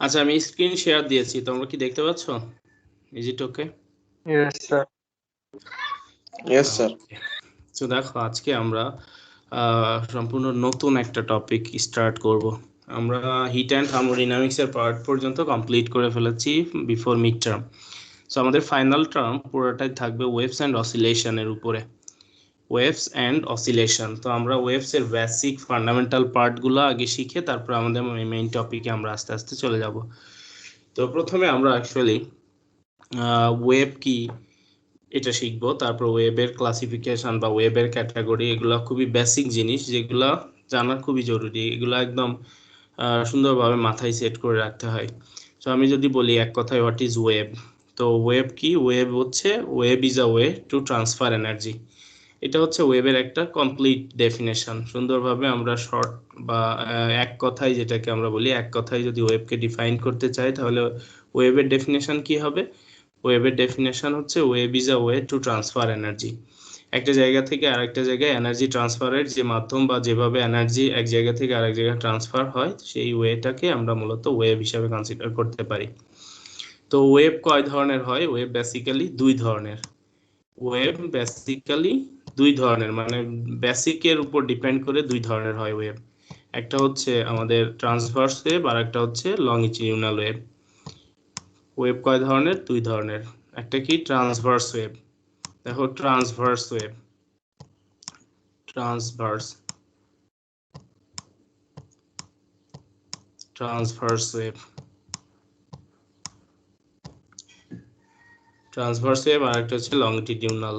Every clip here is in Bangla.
আচ্ছা, আমি স্ক্রিন শেয়ার দিয়েছি, তোমরা কি দেখতে পাচ্ছ? Is it okay? Yes, sir. Yes, sir. তো দেখো, আজকে আমরা সম্পূর্ণ নতুন একটা টপিক স্টার্ট করব। আমরা হিট অ্যান্ড থার্মোডাইনামিক্সের পার্ট পর্যন্ত কমপ্লিট করে ফেলেছি বিফোর মিড টার্ম। সো আমাদের ফাইনাল টার্ম পুরোটাই থাকবে ওয়েভস অ্যান্ড অসিলেশনের উপরে। ওয়েভস অ্যান্ড অসিলেশন, তো আমরা ওয়েভসের বেসিক ফান্ডামেন্টাল পার্টগুলো আগে শিখে তারপর আমাদের মেইন টপিকে আমরা আস্তে আস্তে চলে যাব। তো প্রথমে আমরা অ্যাকচুয়ালি ওয়েভ কি এটা শিখবো, তারপর ওয়েবের ক্লাসিফিকেশন বা ওয়েবের ক্যাটাগরি, এগুলো খুবই বেসিক জিনিস যেগুলো জানা খুবই জরুরি। এগুলো একদম সুন্দরভাবে মাথায় সেট করে রাখতে হয়। তো আমি যদি বলি এক কথায় হোয়াট ইজ ওয়েভ, তো ওয়েভ কি? ওয়েভ হচ্ছে wave is a way to transfer energy. এটা হচ্ছে ওয়েবের একটা কমপ্লিট ডেফিনেশন। সুন্দরভাবে আমরা শর্ট বা এক কথায়, যেটাকে আমরা বলি এক কথায় যদি ওয়েবকে ডিফাইন করতে চাই, তাহলে ওয়েবের ডেফিনেশন কি হবে? ওয়েবের ডেফিনেশন হচ্ছে wave is a way to transfer energy. একটা জায়গা থেকে আরেকটা জায়গায় এনার্জি ট্রান্সফারের যে মাধ্যম বা যেভাবে এনার্জি এক জায়গা থেকে আরেক জায়গায় ট্রান্সফার হয়, সেই ওয়েটাকে আমরা মূলত ওয়েভ হিসাবে কনসিডার করতে পারি। তো ওয়েভ কয় ধরনের হয়? ওয়েভ বেসিক্যালি দুই ধরনের। ওয়েভ বেসিক্যালি দুই ধরনের, মানে বেসিকের উপর ডিপেন্ড করে দুই ধরনের হয় ওয়েভ। একটা হচ্ছে আমাদের ট্রান্সভার্স ওয়েভ আর একটা হচ্ছে লংজিটিউডাল ওয়েভ। ওয়েভ কয় ধরনের? দুই ধরনের। একটা কি? Transverse wave. দেখো, transverse wave, transverse transverse wave, transverse wave আর একটা হচ্ছে longitudinal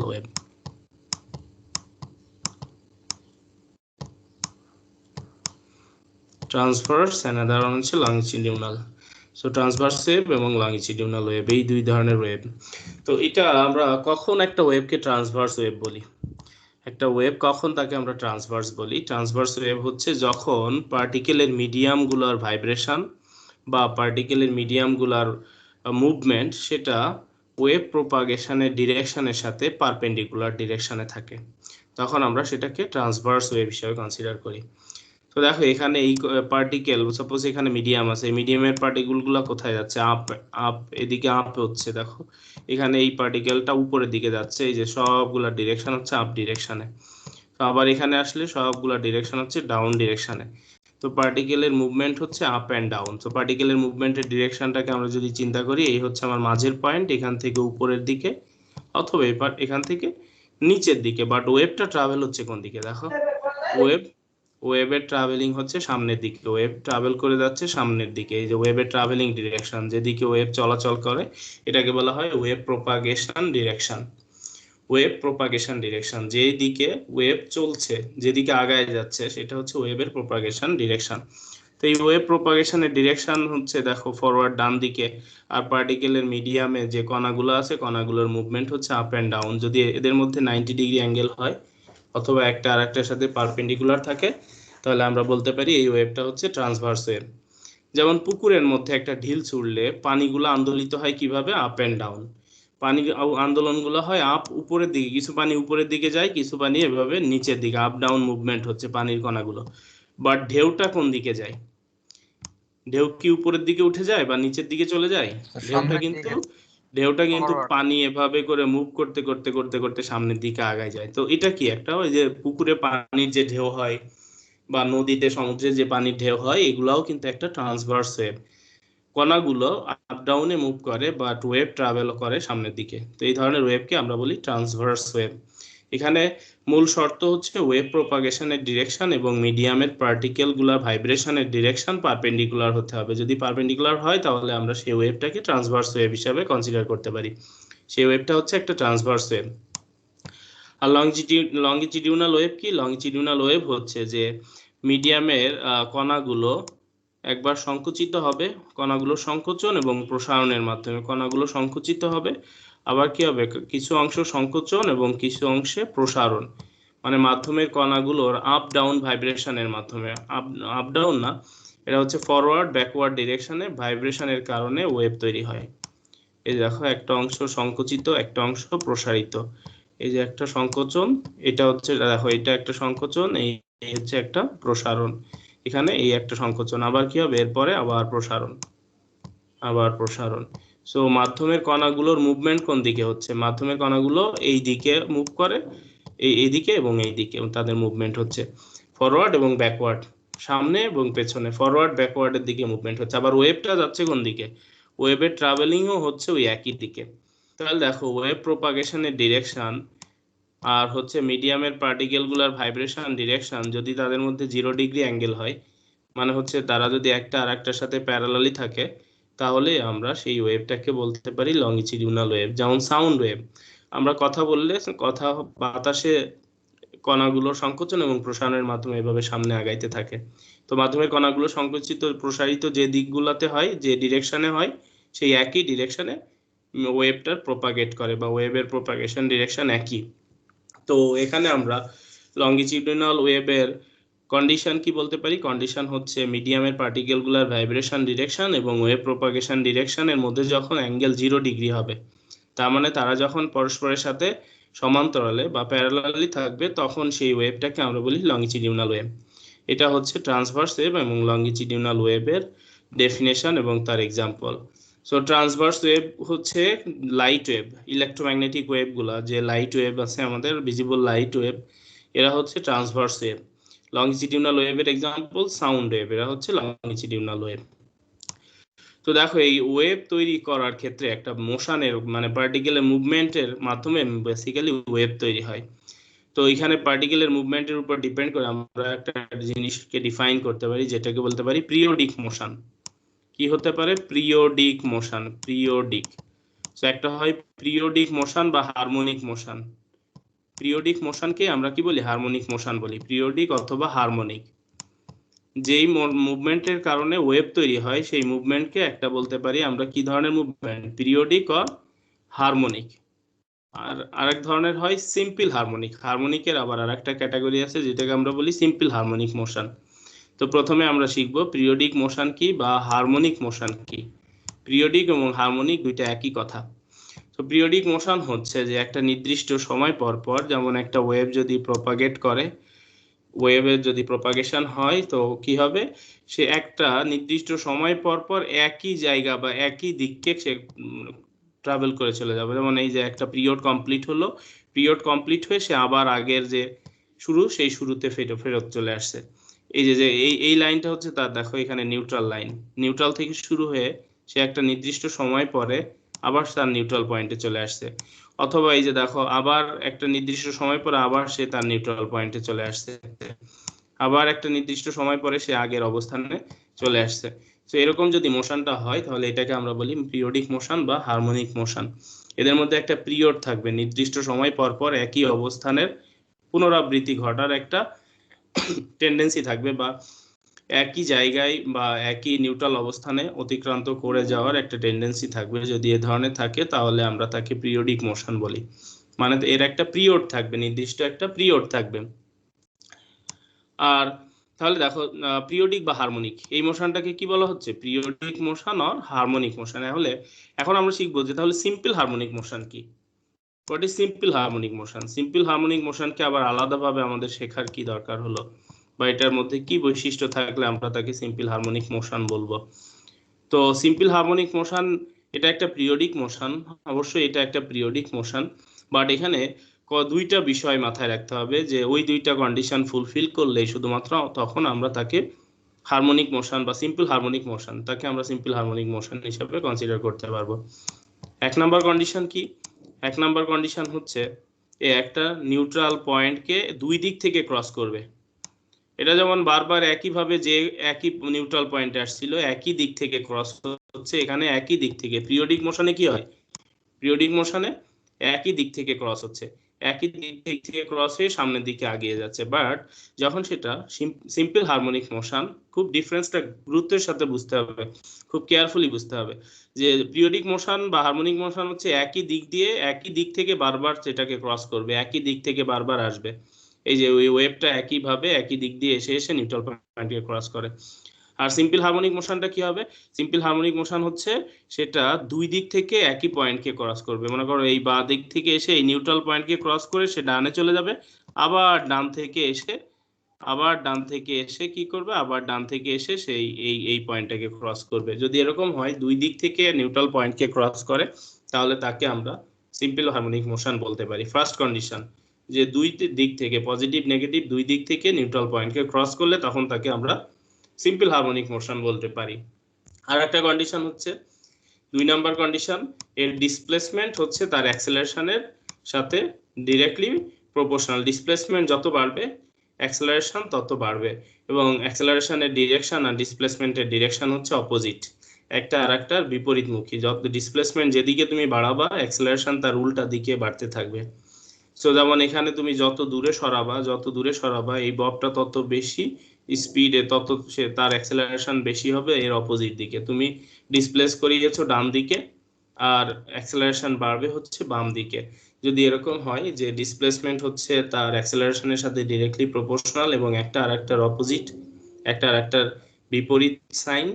wave. Transverse another one হচ্ছে লংজিটিউডাল। সো ট্রান্সভার্স ওয়েভ এবং লংজিটিউডাল ওয়েভ, এই দুই ধরনের ওয়েভ। তো এটা আমরা কখন একটা ওয়েভকে ট্রান্সভার্স ওয়েভ বলি? একটা ওয়েভ কখন তাকে আমরা ট্রান্সভার্স বলি? ট্রান্সভার্স ওয়েভ হচ্ছে যখন পার্টিকেলের মিডিয়ামগুলোর ভাইব্রেশন বা পার্টিকেলের মিডিয়ামগুলোর মুভমেন্ট সেটা ওয়েভ প্রোপাগেশনের ডিরেকশনের সাথে পারপেন্ডিকুলার ডিরেকশনে থাকে, তখন আমরা সেটাকে ট্রান্সভার্স ওয়েভ হিসেবে কনসিডার করি। তো দেখো, এখানে এই পার্টিকেল, সাপোজ এখানে মিডিয়াম আছে, মিডিয়ামের পার্টিকেলগুলো কোথায় যাচ্ছে? আপ আপ, এদিকে আপ হচ্ছে। দেখো এখানে এই পার্টিকেলটা উপরের দিকে যাচ্ছে, এই যে সবগুলা ডিরেকশন হচ্ছে আপ ডিরেকশনে। তো আবার এখানে আসলে সবগুলা ডিরেকশন হচ্ছে ডাউন ডিরেকশনে। তো পার্টিকেলের মুভমেন্ট হচ্ছে আপ অ্যান্ড ডাউন। তো পার্টিকেলের মুভমেন্টের ডিরেকশনটাকে আমরা যদি চিন্তা করি, এই হচ্ছে আমার মাঝের পয়েন্ট, এখান থেকে উপরের দিকে অথবা এখান থেকে নিচের দিকে। বাট ওয়েভটা ট্রাভেল হচ্ছে কোন দিকে? দেখো, ওয়েভের ট্রাভেলিং হচ্ছে সামনের দিকে। ওয়েভ ট্রাভেল করে যাচ্ছে সামনের দিকে। এই যে ওয়েভের ট্রাভেলিং ডিরেকশন, যেদিকে ওয়েভ চলাচল করে, এটাকে বলা হয় wave propagation direction. Wave propagation direction, যেই দিকে ওয়েভ চলছে, যেদিকে আগায় যাচ্ছে, সেটা হচ্ছে ওয়েভের প্রোপাগেশন ডিরেকশন। তো এই ওয়েভ প্রোপাগেশনের ডিরেকশন হচ্ছে, দেখো, ফরওয়ার্ড ডান দিকে। আর পার্টিকেলের মিডিয়ামে যে কণাগুলো আছে, কণাগুলোর মুভমেন্ট হচ্ছে আপ অ্যান্ড ডাউন। যদি এদের মধ্যে 90 ডিগ্রি অ্যাঙ্গেল হয় অথবা একটা আরেকটার সাথে পারপেন্ডিকুলার থাকে, তাহলে আমরা বলতে পারি এই ওয়েভটা হচ্ছে ট্রান্সভার্স ওয়েভ। যেমন পুকুরের মধ্যে একটা ঢিল ছুড়লে পানিগুলো আন্দোলিত হয় কিভাবে? Up and down. পানি আন্দোলনগুলো হয় আপ, উপরের দিকে। কিছু পানি উপরের দিকে যায়, কিছু পানি এভাবে নিচের দিকে। আপ ডাউন মুভমেন্ট হচ্ছে পানির কণাগুলো। বাট ঢেউটা কোন দিকে যায়? ঢেউ কি উপরের দিকে উঠে যায় বা নিচের দিকে চলে যায়? ঢেউটা কিন্তু পানি এভাবে করে মুভ করতে করতে করতে করতে সামনের দিকে আগায় যায়। তো এটা কি একটা, ওই যে পুকুরে পানির যে ঢেউ হয় বা নদীতে সমুদ্রে যে পানির ঢেউ হয়, এগুলাও কিন্তু একটা ট্রান্সভার্স ওয়েভ। কণাগুলো আপ ডাউনে মুভ করে, বাট ওয়েভ ট্রাভেল করে সামনের দিকে। তো এই ধরনের ওয়েভকে আমরা বলি ট্রান্সভার্স ওয়েভ। এখানে মূল শর্ত হচ্ছে ওয়েভ প্রোপাগেশনের ডিরেকশন এবং মিডিয়ামের পার্টিকেলগুলোর ভাইব্রেশনের ডিরেকশন পারপেন্ডিকুলার হতে হবে। যদি পারপেন্ডিকুলার হয়, তাহলে আমরা সেই ওয়েভটাকে ট্রান্সভার্স ওয়েভ হিসাবে কনসিডার করতে পারি। সেই ওয়েভটা হচ্ছে একটা ট্রান্সভার্স ওয়েভ। আর লংজিটিউডাল ওয়েভ কি? লংজিটিউডাল ওয়েভ হচ্ছে যে মিডিয়ামের কণাগুলো একবার সংকুচিত হবে, কণাগুলো সংকোচন এবং প্রসারণের মাধ্যমে কণাগুলো সংকুচিত হবে, আবার কি হবে? কিছু অংশ সংকোচন এবং কিছু অংশে প্রসারণ, মানে মাধ্যমের কণাগুলোর আপ ডাউন ভাইব্রেশনের মাধ্যমে। আপ ডাউন না, এটা হচ্ছে ফরওয়ার্ড ব্যাকওয়ার্ড ডিরেকশনে ভাইব্রেশনের কারণে ওয়েভ তৈরি হয়। এই দেখো, একটা অংশ সংকুচিত, একটা অংশ প্রসারিত। এই যে একটা সংকোচন, এটা হচ্ছে, দেখো, এটা একটা সংকোচন, এই এই হচ্ছে একটা প্রসারণ, এখানে এই একটা সংকোচন, আবার কি হবে এরপরে আবার প্রসারণ, আবার প্রসারণ। সো মাধ্যমের কণাগুলোর মুভমেন্ট কোন দিকে হচ্ছে? মাধ্যমের কণাগুলো এই দিকে মুভ করে, এইদিকে এবং এই দিকে তাদের মুভমেন্ট হচ্ছে ফরওয়ার্ড এবং ব্যাকওয়ার্ড, সামনে এবং পেছনে, ফরওয়ার্ড ব্যাকওয়ার্ডের দিকে মুভমেন্ট হচ্ছে। আবার ওয়েভটা যাচ্ছে কোন দিকে? ওয়েভের ট্রাভেলিংও হচ্ছে ওই একই দিকে। তাহলে দেখো ওয়েভ প্রপাগেশনের ডিরেকশন আর হচ্ছে মিডিয়ামের পার্টিকেলগুলোর ভাইব্রেশন ডিরেকশন যদি তাদের মধ্যে 0 ডিগ্রি অ্যাঙ্গেল হয়, মানে হচ্ছে তারা যদি একটা আর একটার সাথে প্যারালালি থাকে, তাহলে আমরা সেই ওয়েভটাকে বলতে পারি লংজিটিউডাল ওয়েভ। যেমন সাউন্ড ওয়েভ, আমরা কথা বললে কথা বাতাসে কণাগুলোর সংকোচন এবং প্রসারণের মাধ্যমে এভাবে সামনে আগাইতে থাকে। তো মাধ্যমের কণাগুলো সংকুচিত প্রসারিত যে দিকগুলোতে হয়, যে ডিরেকশনে হয়, সেই একই ডিরেকশনে ওয়েভটার প্রপাগেট করে, বা ওয়েভের প্রপাগেশন ডিরেকশন একই। তো এখানে আমরা লংজিটিউডাল ওয়েভের কন্ডিশন কি বলতে পারি? কন্ডিশন হচ্ছে মিডিয়ামের পার্টিকেলগুলোর ভাইব্রেশন ডিরেকশন এবং ওয়েভ প্রপাগেশন ডিরেকশনের মধ্যে যখন অ্যাঙ্গেল 0 ডিগ্রি হবে, তার মানে তারা যখন পরস্পরের সাথে সমান্তরালে বা প্যারালালি থাকবে, তখন সেই ওয়েভটাকে আমরা বলি লংজিটিউডাল ওয়েভ। এটা হচ্ছে ট্রান্সভার্স ওয়েভ এবং লংজিটিউডাল ওয়েভের ডেফিনেশন এবং তার এক্সাম্পল। সো ট্রান্সভার্স ওয়েভ হচ্ছে লাইট ওয়েভ, ইলেকট্রোম্যাগনেটিক ওয়েভগুলো যে লাইট ওয়েভ আছে আমাদের, ভিজিবল লাইট ওয়েভ, এরা হচ্ছে ট্রান্সভার্স ওয়েভ। লংজিটিউডাল ওয়েভের এক্সাম্পল সাউন্ড ওয়েভ, এরা হচ্ছে লংজিটিউডাল ওয়েভ। তো দেখো এই ওয়েভ তৈরি করার ক্ষেত্রে একটা মোশনের মানে পার্টিকেলের মুভমেন্টের মাধ্যমে বেসিক্যালি ওয়েভ তৈরি হয়। তো এখানে পার্টিকেলের মুভমেন্টের উপর ডিপেন্ড করে আমরা একটা জিনিসকে ডিফাইন করতে পারি, যেটাকে বলতে পারি পিরিয়ডিক মোশন। কি হতে পারে? Periodic motion, periodic. সো একটা হয় পিরিয়ডিক মোশন বা হারমোনিক মোশন। পিরিয়ডিক মোশনকে আমরা কি বলি? হারমোনিক মোশন বলি, পিরিয়ডিক অথবা হারমোনিক। যেই মুভমেন্টের কারণে ওয়েভ তৈরি হয়, সেই মুভমেন্টকে একটা বলতে পারি আমরা কি ধরনের মুভমেন্ট? Periodic or harmonic. আর আরেক ধরনের হয় সিম্পল হারমোনিক। হারমোনিকের আবার আরেকটা ক্যাটাগরি আছে যেটাকে আমরা বলি সিম্পল হারমোনিক মোশন। তো প্রথমে আমরা শিখব পিরিয়ডিক মোশন কি বা হারমোনিক মোশন কি। পিরিয়ডিক এবং হারমোনিক দুইটা একই কথা। তো পিরিয়ডিক মোশন হচ্ছে যে একটা নির্দিষ্ট সময় পর পর, যেমন একটা ওয়েভ যদি প্রপাগেট করে, ওয়েভের যদি প্রপাগেশন হয়, তো কি হবে? সে একটা নির্দিষ্ট সময় পর পর একই জায়গা বা একই দিককে সে ট্রাভেল করে চলে যাবে। যেমন এই যে একটা পিরিয়ড কমপ্লিট হলো, পিরিয়ড কমপ্লিট হয়ে সে আবার আগের যে শুরু, সেই শুরুতে ফেরত চলে আসছে। এই যে এই লাইনটা হচ্ছে তার, দেখো এখানে নিউট্রাল লাইন, নিউট্রাল থেকে শুরু হয়ে সে একটা নির্দিষ্ট সময় পরে আবার তার নিউট্রাল পয়েন্টে চলে আসছে। অথবা এই যে দেখো আবার একটা নির্দিষ্ট সময় পরে আবার সে তার নিউট্রাল পয়েন্টে চলে আসছে, আবার একটা নির্দিষ্ট সময় পরে সে আগের অবস্থানে চলে আসছে। তো এরকম যদি মোশনটা হয়, তাহলে এটাকে আমরা বলি পিরিয়ডিক মোশন বা হারমোনিক মোশন। এদের মধ্যে একটা পিরিয়ড থাকবে, নির্দিষ্ট সময় পর পর একই অবস্থানের পুনরাবৃত্তি ঘটার একটা টেন্ডেন্সি থাকবে, বা একই জায়গায় বা একই নিউট্রাল অবস্থানে অতিক্রান্ত করে যাওয়ার একটা টেন্ডেন্সি থাকবে। যদি এ ধরনের থাকে, তাহলে আমরা তাকে পিরিয়ডিক মোশন বলি। মানে এর একটা পিরিয়ড থাকবে, নির্দিষ্ট একটা পিরিয়ড থাকবে। আর তাহলে দেখো পিরিয়ডিক বা হারমোনিক, এই মোশনটাকে কি বলা হচ্ছে? পিরিয়ডিক মোশন আর হারমোনিক মোশন। তাহলে এখন আমরা শিখবো যে তাহলে সিম্পল হারমোনিক মোশন কি। What is simple harmonic motion? Simple harmonic মোশনকে আবার আলাদাভাবে আমাদের শেখার কি দরকার হলো, বা এটার মধ্যে কি বৈশিষ্ট্য থাকলে আমরা তাকে সিম্পল হারমোনিক মোশন বলবো? তো সিম্পল হারমোনিক মোশন এটা একটা পিরিয়ডিক মোশন, অবশ্যই এটা একটা পিরিয়ডিক মোশন, বাট এখানে দুইটা বিষয় মাথায় রাখতে হবে, যে ওই দুইটা কন্ডিশন ফুলফিল করলে শুধুমাত্র তখন আমরা তাকে হারমোনিক মোশন বা সিম্পল হারমোনিক মোশন, তাকে আমরা সিম্পল হারমোনিক মোশন হিসেবে কনসিডার করতে পারবো। এক নাম্বার কন্ডিশন কি? এক নাম্বার কন্ডিশন হচ্ছে একটা নিউট্রাল পয়েন্টকে দুই দিক থেকে ক্রস করবে। এটা যেমন বারবার একইভাবে যে একই নিউট্রাল পয়েন্টে আসছিল, একই দিক থেকে ক্রস হচ্ছে, এখানে একই দিক থেকে। পিরিয়ডিক মোশনে কি হয়? পিরিয়ডিক মোশনে একই দিক থেকে ক্রস হচ্ছে, একই দিক থেকে ক্রস হয়ে সামনের দিকে এগিয়ে যাচ্ছে। বাট যখন সেটা সিম্পল হারমোনিক মোশন, খুব ডিফারেন্সটা গুরুত্বের সাথে বুঝতে হবে, খুব কেয়ারফুলি বুঝতে হবে, যে পিরিয়ডিক মোশন বা হারমোনিক মোশন হচ্ছে একই দিক দিয়ে একই দিক থেকে বারবার সেটাকে ক্রস করবে, একই দিক থেকে বারবার আসবে। এই যে ওই ওয়েভটা একইভাবে একই দিক দিয়ে এসে এসে নিউট্রাল পয়েন্টকে ক্রস করে। আর সিম্পল হারমোনিক মোশনটা কি হবে? সিম্পল হারমোনিক মোশন হচ্ছে সেটা দুই দিক থেকে একই পয়েন্টকে ক্রস করবে। মনে করো এই বাঁ দিক থেকে এসে এই নিউট্রাল পয়েন্টকে ক্রস করে সে ডানে চলে যাবে, আবার ডান থেকে এসে আবার ডান থেকে এসে কি করবে, আবার ডান থেকে এসে সেই এই পয়েন্টটাকে ক্রস করবে। যদি এরকম হয় দুই দিক থেকে নিউট্রাল পয়েন্টকে ক্রস করে, তাহলে তাকে আমরা সিম্পল হারমোনিক মোশন বলতে পারি। ফার্স্ট কন্ডিশন যে দুই দিক থেকে পজিটিভ নেগেটিভ দুই দিক থেকে নিউট্রাল পয়েন্টকে ক্রস করলে তখন তাকে আমরা সিম্পল হারমোনিক মোশন বলতে পারি। আর একটা কন্ডিশন হচ্ছে 2 নাম্বার কন্ডিশন, এর ডিসপ্লেসমেন্ট হচ্ছে তার অ্যাক্সেলারেশনের সাথে ডিরেক্টলি প্রপোর্শনাল। ডিসপ্লেসমেন্ট যত বাড়বে অ্যাক্সেলারেশন তত বাড়বে, এবং অ্যাক্সেলারেশনের ডিরেকশন আর ডিসপ্লেসমেন্টের ডিরেকশন হচ্ছে অপোজিট, একটা আরেকটার বিপরীতমুখী। যত ডিসপ্লেসমেন্ট যেদিকে তুমি বাড়াবা অ্যাক্সেলারেশন তার উল্টা দিকে বাড়তে থাকবে। সো যেমন এখানে তুমি যত দূরে সরাবা এই ববটা তত বেশি স্পিডে, তত সে তার অ্যাক্সেলারেশন বেশি হবে এর অপোজিট দিকে। তুমি ডিসপ্লেস করিয়েছো ডান দিকে আর অ্যাক্সেলারেশন বাড়বে হচ্ছে বাম দিকে। যদি এরকম হয় যে ডিসপ্লেসমেন্ট হচ্ছে তার অ্যাক্সেলারেশনের সাথে ডিরেক্টলি প্রপোর্শনাল এবং একটা আরেকটার অপোজিট, একটা আরেকটার বিপরীত সাইন,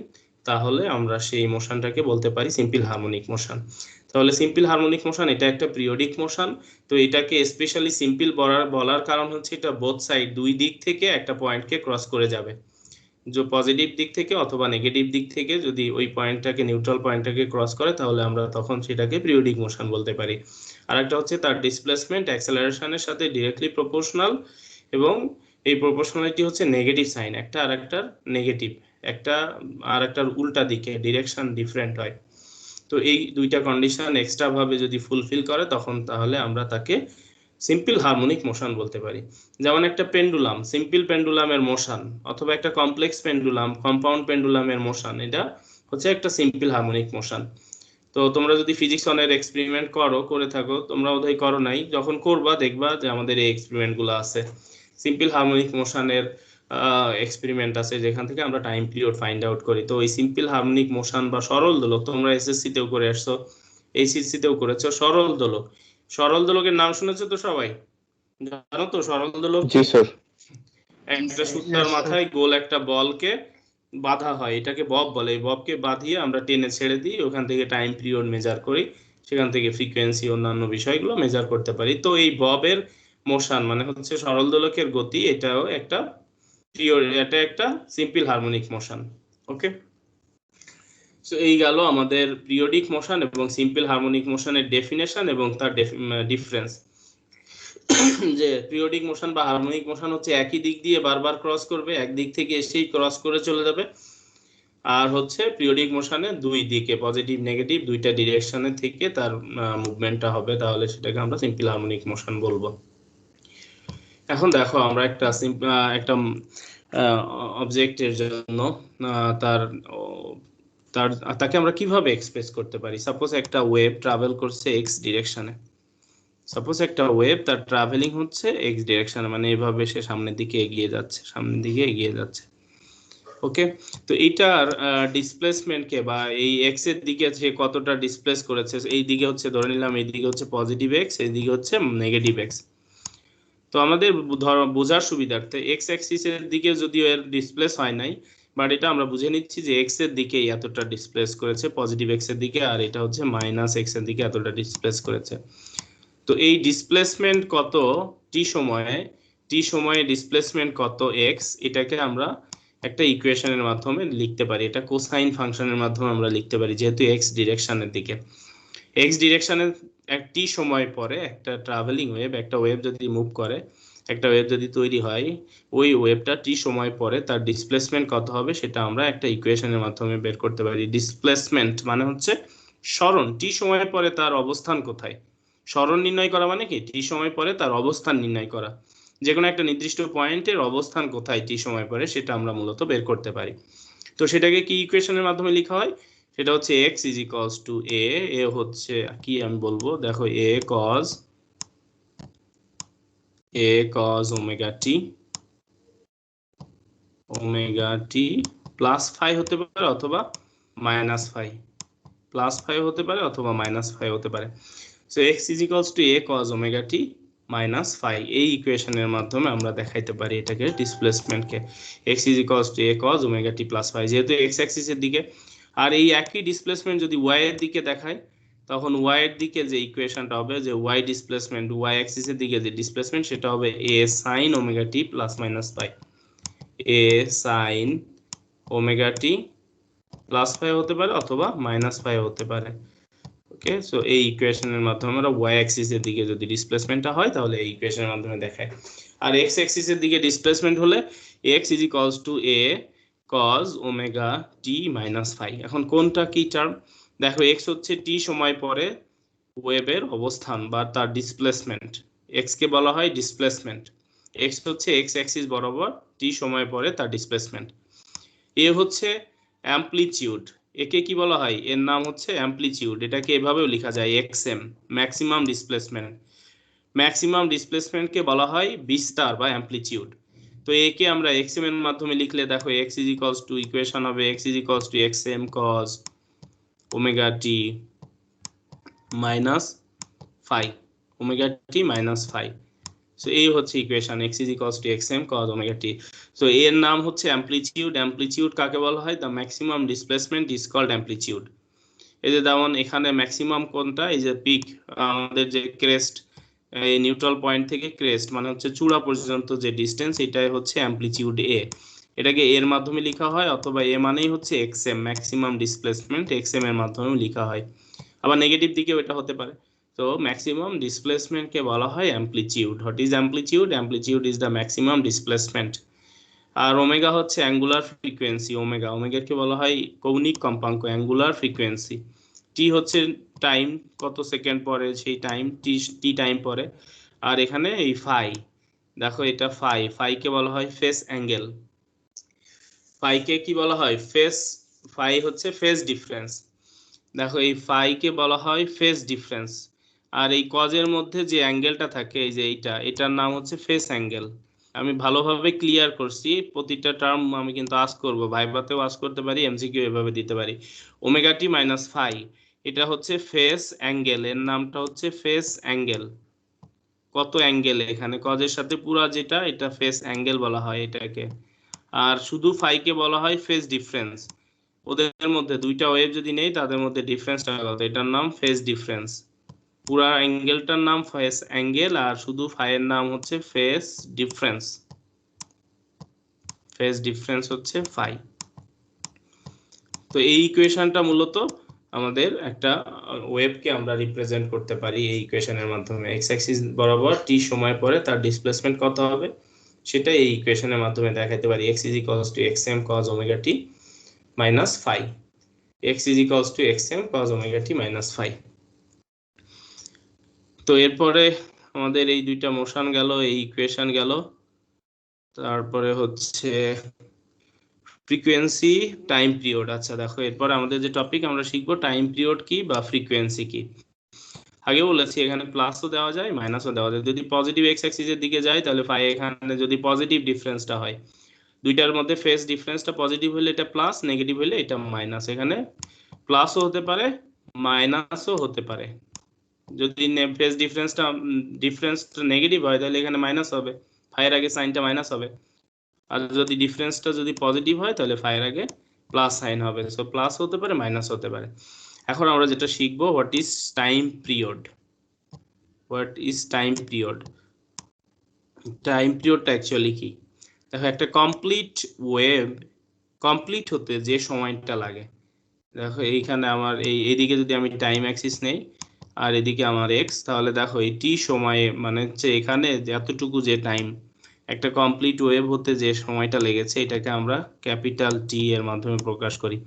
তাহলে আমরা সেই মোশনটাকে বলতে পারি সিম্পল হারমোনিক মোশন। তাহলে সিম্পল হারমোনিক মোশন এটা একটা পিরিয়ডিক মোশন। তো এটাকে স্পেশালি সিম্পল বলার কারণ হচ্ছে এটা বোথ সাইড দুই দিক থেকে একটা পয়েন্টকে ক্রস করে যাবে। যে পজিটিভ দিক থেকে অথবা নেগেটিভ দিক থেকে যদি ওই পয়েন্টটাকে নিউট্রাল পয়েন্টটাকে ক্রস করে তাহলে আমরা তখন সেটাকে পিরিয়ডিক মোশন বলতে পারি। আরেকটা হচ্ছে তার ডিসপ্লেসমেন্ট অ্যাক্সেলারেশনের সাথে ডিরেক্টলি প্রপোর্শনাল, এবং এই প্রপোর্শনালিটি হচ্ছে নেগেটিভ সাইন, একটা আরেকটার নেগেটিভ, একটা আরেকটার উল্টা দিকে ডিরেকশন ডিফারেন্ট হয়। তো এই দুইটা কন্ডিশন এক্সট্রা ভাবে যদি ফুলফিল করে তখন তাহলে আমরা তাকে সিম্পল হারমোনিক মোশন বলতে পারি। যেমন একটা পেন্ডুলাম, সিম্পল পেন্ডুলামের মোশন অথবা একটা কমপ্লেক্স পেন্ডুলাম, কম্পাউন্ড পেন্ডুলামের মোশন, এটা হচ্ছে একটা সিম্পল হারমোনিক মোশন। তো তোমরা যদি ফিজিক্স অনের এক্সপেরিমেন্ট করে থাকো, তোমরা বোধহয় করো নাই, যখন করবা দেখবা যে আমাদের এই এক্সপেরিমেন্ট গুলো আছে, সিম্পল হারমোনিক মোশনের এক্সপেরিমেন্ট আছে যেখান থেকে আমরা টাইম পিরিয়ড ফাইন্ড আউট করি। তো এই সিম্পল হারমোনিক মোশন বা সরল দোলক তোমরা এসএসসি তেও করে আসছো, এইচএসসি তেও করেছো। সরল দোলক, সরল দোলকের নাম শুনেছো তো সবাই, জানো তো সরল দোলক জি স্যার। একটা সূত্রের মাথায় গোল একটা বলকে বাঁধা হয়, এটাকে বব বলে। এই ববকে বাঁধিয়ে আমরা টেনে ছেড়ে দিই, ওখান থেকে টাইম পিরিয়ড মেজার করি, সেখান থেকে ফ্রিকোয়েন্সি অন্যান্য বিষয়গুলো মেজার করতে পারি। তো এই ববের মোশন মানে হচ্ছে সরল দোলকের গতি, এটাও একটা পিরিয়ড, এটা একটা সিম্পল হারমোনিক মোশন। ওকে, সো এই গেল আমাদের পিরিয়ডিক মোশন এবং সিম্পল হারমোনিক মোশনের ডেফিনেশন এবং তার ডিফারেন্স। যে পিরিয়ডিক মোশন বা হারমোনিক মোশন হচ্ছে একই দিক দিয়ে বারবার ক্রস করবে, এক দিক থেকে এসেই ক্রস করে চলে যাবে। আর হচ্ছে পিরিয়ডিক মোশনে দুই দিকে পজিটিভ নেগেটিভ দুইটা ডিরেকশনে থেকে তার মুভমেন্টটা হবে, তাহলে সেটাকে আমরা সিম্পল হারমোনিক মোশন বলবো। এখন দেখো আমরা একটা অবজেক্টের জন্য তার তাকে আমরা কিভাবে এক্সপ্রেস করতে পারি। সাপোজ একটা ওয়েভ ট্রাভেল করছে এক্স ডিরেকশনে, সাপোজ একটা ওয়েভ তার ট্রাভেলিং হচ্ছে এক্স ডিরেকশনে, মানে এইভাবে সে সামনের দিকে এগিয়ে যাচ্ছে, ওকে। তো এইটার ডিসপ্লেসমেন্টকে বা এই এক্স এর দিকে সে কতটা ডিসপ্লেস করেছে, এই দিকে হচ্ছে ধরে নিলাম এই দিকে হচ্ছে পজিটিভ এক্স, এই দিকে হচ্ছে নেগেটিভ এক্স। তো আমাদের বোঝার সুবিধার্থে এক্স অ্যাক্সিস এর দিকে যদিও এর ডিসপ্লেস হয় নাই, বাট এটা আমরা বুঝে নিচ্ছি যে এক্স এর দিকে এতটা ডিসপ্লেস করেছে পজিটিভ এক্স এর দিকে, আর এটা হচ্ছে মাইনাস এক্স এর দিকে এতটা ডিসপ্লেস করেছে। তো এই ডিসপ্লেসমেন্ট কত টি সময়ে ডিসপ্লেসমেন্ট কত এক্স, এটাকে আমরা একটা ইকুয়েশনের মাধ্যমে লিখতে পারি, এটা কোসাইন ফাংশনের মাধ্যমে আমরা লিখতে পারি, যেহেতু এক্স ডিরেকশনের দিকে। এক্স ডিরেকশনের টি সময় পরে একটা ট্রাভেলিং ওয়েভ, একটা ওয়েভ যদি মুভ করে, একটা ওয়েভ যদি তৈরি হয়, ওই ওয়েভটা টি সময় পরে তার ডিসপ্লেসমেন্ট কত হবে সেটা আমরা একটা ইকুয়েশনের মাধ্যমে বের করতে পারি। ডিসপ্লেসমেন্ট মানে হচ্ছে সরণ, টি সময় পরে তার অবস্থান কোথায়। সরণ নির্ণয় করা মানে কি, টি সময় পরে তার অবস্থান নির্ণয় করা, যে কোনো একটা নির্দিষ্ট পয়েন্টের অবস্থান কোথায় টি সময় পরে সেটা আমরা মূলত বের করতে পারি। তো সেটাকে কি ইকুয়েশনের মাধ্যমে লেখা হয়, সেটা হচ্ছে x is equals to a হচ্ছে কি আমি বলবো, দেখো a cos omega T plus phi হতে পারে অথবা মাইনাস ফাই, প্লাস ফাই হতে পারে অথবা মাইনাস ফাই হতে পারে। So x is equals to a cos omega t minus phi, এই ইকুয়েশনের মাধ্যমে আমরা দেখাইতে পারি এটাকে ডিসপ্লেসমেন্টকে। x is equals to a cos omega T plus phi, যেহেতু x অ্যাক্সিসের দিকে। আর এই একই ডিসপ্লেসমেন্ট যদি y এর দিকে দেখায়, তখন y এর দিকে যে ইকুয়েশনটা হবে, যে y ডিসপ্লেসমেন্ট y অ্যাক্সিসের দিকে যে ডিসপ্লেসমেন্ট, সেটা হবে a sin omega T plus minus phi. A sine omega T plus phi হতে পারে অথবা মাইনাস ফাই হতে পারে। ওকে, সো এই ইকুয়েশনের মাধ্যমে আমরা ওয়াই অ্যাক্সিসের দিকে যদি ডিসপ্লেসমেন্টটা হয় তাহলে এই ইকুয়েশনের মাধ্যমে দেখায়। আর এক্স অ্যাক্সিসের দিকে ডিসপ্লেসমেন্ট হলে x is equals to a cos omega t minus phi. এখন কোনটা কি টার্ম দেখো, এক্স হচ্ছে টি সময় পরে ওয়েভের অবস্থান বা তার ডিসপ্লেসমেন্ট, এক্স কে বলা হয় ডিসপ্লেসমেন্ট। এক্স হচ্ছে এক্স অ্যাক্সিস বরাবর টি সময় পরে তার ডিসপ্লেসমেন্ট। এ হচ্ছে অ্যামপ্লিটিউড, একে কি বলা হয়, এর নাম হচ্ছে অ্যামপ্লিটিউড, এটাকে এভাবেও লেখা যায় এক্সএম, ম্যাক্সিমাম ডিসপ্লেসমেন্ট। ম্যাক্সিমাম ডিসপ্লেসমেন্টকে বলা হয় বিস্তার বা অ্যামপ্লিটিউড। তো একে আমরা এক্সএম এর মাধ্যমে লিখলে দেখো x is equals to equation হবে x is equals to xm cos omega t minus phi, omega t minus phi. So এই হচ্ছে equation x is equals to xm cos omega t। So এর নাম হচ্ছে অ্যামপ্লিটিউড। অ্যামপ্লিটিউড কাকে বলা হয়, the maximum displacement is called amplitude. এই যে যেমন এখানে ম্যাক্সিমাম কোনটা, এই যে পিক, আমাদের যে ক্রেস্ট, এই নিউট্রাল পয়েন্ট থেকে ক্রেস্ট মানে হচ্ছে চূড়া পর্যন্ত যে ডিসটেন্স, এটাই হচ্ছে অ্যামপ্লিটিউড এ। এটাকে এর মাধ্যমে লেখা হয়, অথবা এ মানেই হচ্ছে xm, ম্যাক্সিমাম ডিসপ্লেসমেন্ট, xm এর মাধ্যমেও লেখা হয়। আবার নেগেটিভ দিকেও এটা হতে পারে। তো ম্যাক্সিমাম ডিসপ্লেসমেন্টকে বলা হয় amplitude. What is amplitude? Amplitude is the maximum displacement. আর ওমেগা হচ্ছে অ্যাঙ্গুলার ফ্রিকোয়েন্সি। ওমেগাকে বলা হয় কৌণিক কম্পাঙ্ক, অ্যাঙ্গুলার ফ্রিকোয়েন্সি। টি হচ্ছে টাইম, কত সেকেন্ড পরে সেই টাইম, টি টাইম পরে। আর এখানে এই ফাই, দেখো এটা ফাই, ফাইকে বলা হয় ফেস অ্যাঙ্গেল। ফাইকে কি বলা হয়, ফেস, ফাই হচ্ছে ফেস ডিফারেন্স। দেখো এই ফাইকে বলা হয় ফেস ডিফারেন্স। আর এই কজের মধ্যে যে অ্যাঙ্গেলটা থাকে, এই যে এটার নাম হচ্ছে ফেস অ্যাঙ্গেল। আমি ভালোভাবে ক্লিয়ার করছি, প্রতিটা টার্ম আমি কিন্তু আস্ক করব, ভাইভাতেও আস্ক করতে পারি, এমসিকিউ এভাবে দিতে পারি। ওমেগা টি মাইনাস ফাই, এটা হচ্ছে ফেস অ্যাঙ্গেল, এর নামটা হচ্ছে ফেস অ্যাঙ্গেল। কত অ্যাঙ্গেল, এখানে কজের সাথে পুরা যেটা, এটা ফেস অ্যাঙ্গেল বলা হয় এটাকে। আর শুধু ফাইকে বলা হয় ফেস ডিফারেন্স। ওদের মধ্যে দুইটা ওয়েভ যদি নেই, তাদের মধ্যে ডিফারেন্সটা কত, এটার নাম ফেস ডিফারেন্স। পুরা অ্যাঙ্গেলটার নাম ফেস অ্যাঙ্গেল, আর শুধু ফাইয়ের নাম হচ্ছে ফেস ডিফারেন্স। ফেস ডিফারেন্স হচ্ছে ফাই। তো এই ইকুয়েশনটা মূলত আমাদের একটা ওয়েভকে আমরা রিপ্রেজেন্ট করতে পারি এই ইকুয়েশনের মাধ্যমে। এক্স অ্যাক্সিস বরাবর টি সময় পরে তার ডিসপ্লেসমেন্ট কত হবে সেটা এই ইকুয়েশনের মাধ্যমে দেখাতে পারি। X is equals to x m cos omega t minus phi, x is equals to xm cos omega t minus phi। তো এরপরে আমাদের এই দুইটা মোশন গেল, এই ইকুয়েশন গেল। তারপরে হচ্ছে ফ্রিকোয়েন্সি, টাইম পিরিয়ড। আচ্ছা দেখো, এরপর আমাদের যে টপিক আমরা শিখবো টাইম পিরিয়ড কি বা ফ্রিকোয়েন্সি কি। আগে বলেছি এখানে প্লাসও দেওয়া যায় মাইনাসও দেওয়া যায়। যদি পজিটিভ এক্স অ্যাক্সিসের দিকে যায় তাহলে ফাই, এখানে যদি পজিটিভ ডিফারেন্সটা হয়, দুইটার মধ্যে ফেস ডিফারেন্সটা পজিটিভ হলে এটা প্লাস, নেগেটিভ হলে এটা মাইনাস। এখানে প্লাসও হতে পারে মাইনাসও হতে পারে। যদি ফেস ডিফারেন্সটা নেগেটিভ হয় তাহলে এখানে মাইনাস হবে, ফাইয়ের আগে সাইনটা মাইনাস হবে। আর যদি ডিফারেন্সটা যদি পজিটিভ হয় তাহলে ফাইয়ের আগে প্লাস সাইন হবে। সো প্লাস হতে পারে মাইনাস হতে পারে। এখন আমরা যেটা শিখবো, what is time period. What is time period? Time পিরিয়ডটা অ্যাকচুয়ালি কি, দেখো একটা কমপ্লিট ওয়েভ কমপ্লিট হতে যে সময়টা লাগে, দেখো এইখানে আমার এইদিকে যদি আমি টাইম অ্যাক্সিস নেই আর এদিকে আমার এক্স, তাহলে দেখো এই টি সময়ে মানে হচ্ছে এখানে এতটুকু যে টাইম, একটা কমপ্লিট ওয়েভ হতে যে সময়টা লেগেছে, এটাকে আমরা ক্যাপিটাল টি এর মাধ্যমে প্রকাশ করি,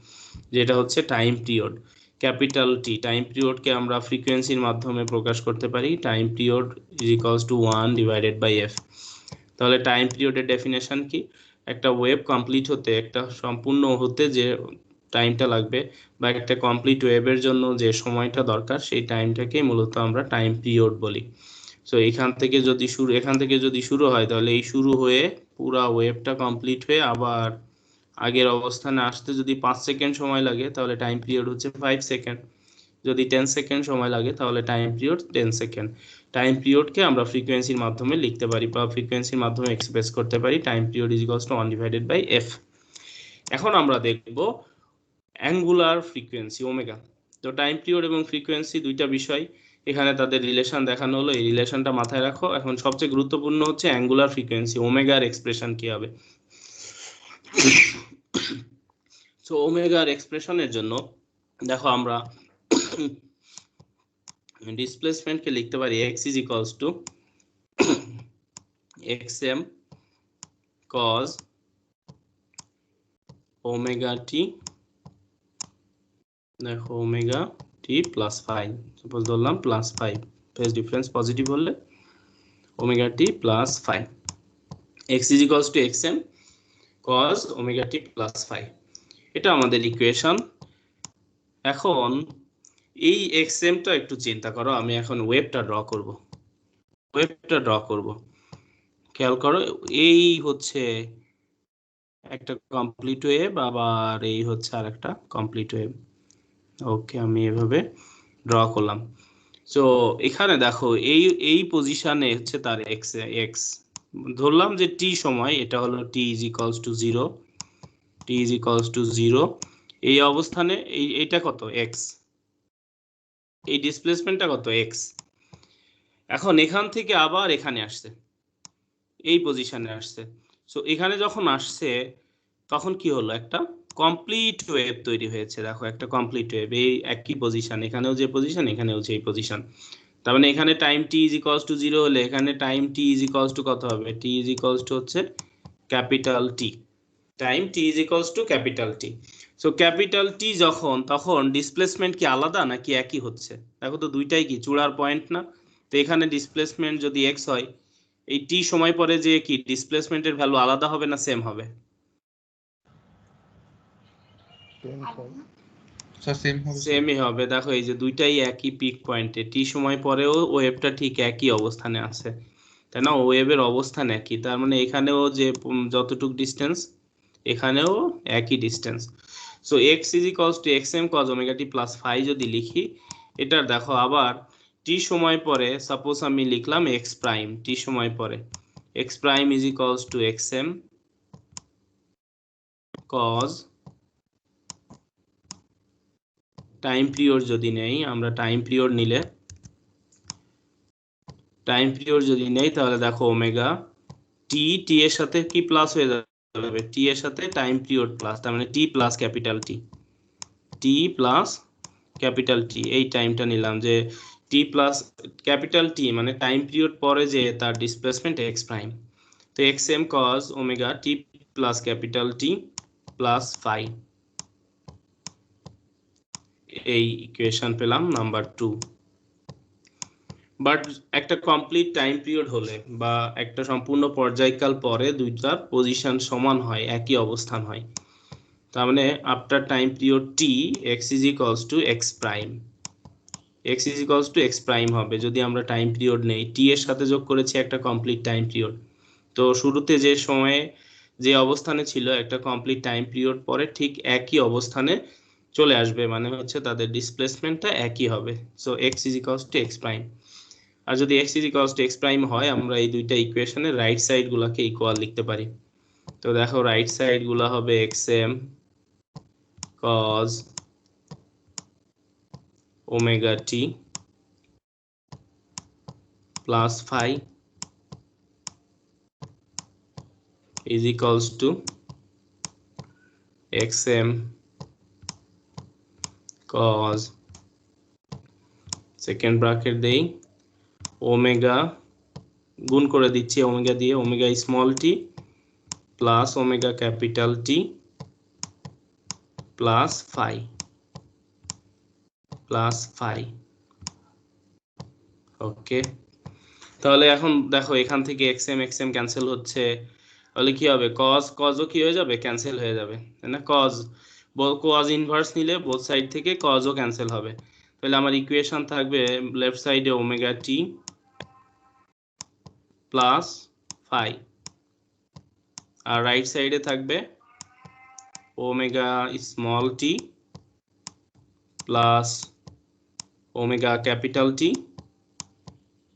যেটা হচ্ছে time period. Capital T time পিরিয়ডকে আমরা ফ্রিকোয়েন্সির মাধ্যমে প্রকাশ করতে পারি, time period is equals to 1 divided by f. তাহলে টাইম পিরিয়ডের ডেফিনেশন কি, একটা ওয়েভ কমপ্লিট হতে, একটা সম্পূর্ণ হতে যে টাইমটা লাগবে বা একটা কমপ্লিট ওয়েভের জন্য যে সময়টা দরকার, সেই টাইমটাকেই মূলত আমরা টাইম পিরিয়ড বলি। সো এখান থেকে যদি শুরু হয় তাহলে এই শুরু হয়ে পুরা ওয়েভটা কমপ্লিট হয়ে আবার আগের অবস্থানে আসতে যদি 5 সেকেন্ড সময় লাগে তাহলে টাইম পিরিয়ড হচ্ছে 5 সেকেন্ড। যদি 10 সেকেন্ড সময় লাগে তাহলে টাইম পিরিয়ড 10 সেকেন্ড। টাইম পিরিয়ডকে আমরা ফ্রিকোয়েন্সির মাধ্যমে লিখতে পারি বা ফ্রিকোয়েন্সির মাধ্যমে এক্সপ্রেস করতে পারি, time period is equals to 1 divided by f. এখন আমরা দেখব অ্যাঙ্গুলার ফ্রিকোয়েন্সি ওমেগা। তো টাইম পিরিয়ড এবং ফ্রিকোয়েন্সি দুইটা বিষয়, এখানে তাদের রিলেশন দেখানো হলো, এই রিলেশনটা মাথায় রাখো। এখন সবচেয়ে গুরুত্বপূর্ণ হচ্ছে অ্যাঙ্গুলার ফ্রিকোয়েন্সি ওমেগার এক্সপ্রেশন কি হবে। সো ওমেগার এক্সপ্রেশনের জন্য দেখো আমরা ডিসপ্লেসমেন্টকে লিখতে পারি x is equals to xm cos omega t, দেখো ওমেগা টি প্লাস 5, সাপোজ ধরলাম প্লাস 5, ফেজ ডিফারেন্স পজিটিভ হলে omega t plus 5, x is equals to xm cos omega t plus 5, এটা আমাদের ইকুয়েশন। এখন এই xmটা একটু চিন্তা করো, আমি এখন ওয়েভটা ড্র করব, খেয়াল করো এই হচ্ছে একটা কমপ্লিট ওয়েভ, আবার এই হচ্ছে আর একটা কমপ্লিট ওয়েভ। ওকে, আমি এভাবে ড্র করলাম। সো এখানে দেখো এই পজিশনে হচ্ছে তার x ধরলাম যে t সময়, এটা হলো t is equals to 0, t is equals to 0, এই অবস্থানে এইটা কত x, এই ডিসপ্লেসমেন্টটা কত x। এখন এখান থেকে আবার এখানে আসছে, এই পজিশনে আসছে। সো এখানে যখন আসছে তখন কি হলো, একটা কমপ্লিট ওয়েভ তৈরি হয়েছে। দেখো একটা কমপ্লিট ওয়েভ, এই একই পজিশন, এখানেও যে পজিশন এখানেও যে পজিশন। তার মানে এখানে time t is equals to 0 হলে এখানে time t is equals to কত হবে, t is equals to হচ্ছে capital T, time t is equals to capital T। So capital T যখন, তখন ডিসপ্লেসমেন্ট কি আলাদা নাকি একই হচ্ছে? দেখো তো দুইটাই কি চূড়ার পয়েন্ট না? তো এখানে ডিসপ্লেসমেন্ট যদি x হয়, এই t সময় পরে যে কি ডিসপ্লেসমেন্টের ভ্যালু আলাদা হবে না সেম হবে? সেমই হবে। দেখো এই যে দুইটাই একই পিক পয়েন্টে, টি সময় পরেও ওয়েভটা ঠিক একই অবস্থানে আছে, তাই না? ওয়েভের অবস্থান একই, তার মানে এখানেও যে যতটুক ডিস্টেন্স এখানেও একই distance. So x is equals to xm cos omega t plus 5 যদি লিখি, এটার দেখো আবার টি সময় পরে সাপোজ আমি লিখলাম x প্রাইম, টি সময় পরে x prime is equals to xm cos, time period যদি নেই আমরা, টাইম পিরিয়ড যদি নেই তাহলে দেখো ওমেগা টি, টি এর সাথে কি প্লাস হয়ে যাবে, টি এর সাথে টাইম পিরিয়ড প্লাস, তার মানে টি প্লাস ক্যাপিটাল টি, টি প্লাস ক্যাপিটাল টি, এই টাইমটা নিলাম যে টি প্লাস ক্যাপিটাল টি মানে টাইম পিরিয়ড পরে যে তার ডিসপ্লেসমেন্ট এক্স প্রাইম। তো এক্স এম কজ ওমেগা টি প্লাস ক্যাপিটাল টি প্লাস 5, এই ইকুয়েশন পেলাম নাম্বার 2। বাট একটা কমপ্লিট টাইম পিরিয়ড হলে বা একটা সম্পূর্ণ পর্যায়কাল পরে দুইটার পজিশন সমান হয়, একই অবস্থান হয়, তার মানে after time period T X is equals to x prime, x is equals to x prime হবে যদি আমরা টাইম পিরিয়ড নেই। টি এর সাথে যোগ করেছি একটা কমপ্লিট টাইম পিরিয়ড, তো শুরুতে যে সময়ে যে অবস্থানে ছিল একটা কমপ্লিট টাইম পিরিয়ড পরে ঠিক একই অবস্থানে চলে আসবে, মানে হচ্ছে তাদের ডিসপ্লেসমেন্টটা একই হবে। So x is equals to x prime. আর যদি x is equals to x prime হয়, আমরা এই দুইটা ইকুয়েশনের রাইট সাইড গুলাকে ইকুয়াল লিখতে পারি। তো দেখো রাইট সাইড গুলা হবে xm cos omega t plus 5 is equals to xm cos, second bracket দেই, ওমেগা গুণ করে দিচ্ছি ওমেগা দিয়ে, omega small t plus omega capital T plus 5, okay. তাহলে এখন দেখো এখান থেকে xm ক্যান্সেল হচ্ছে, তাহলে কি হবে, কজও কি হয়ে যাবে, ক্যান্সেল হয়ে যাবে, তাই না? কজ ইনভার্স নিলে বোথ সাইড থেকে কজও ক্যান্সেল হবে, তাহলে আমার ইকুয়েশন থাকবে লেফট সাইডে ওমেগা টি প্লাস 5, আর রাইট সাইডে থাকবে omega small t plus omega capital T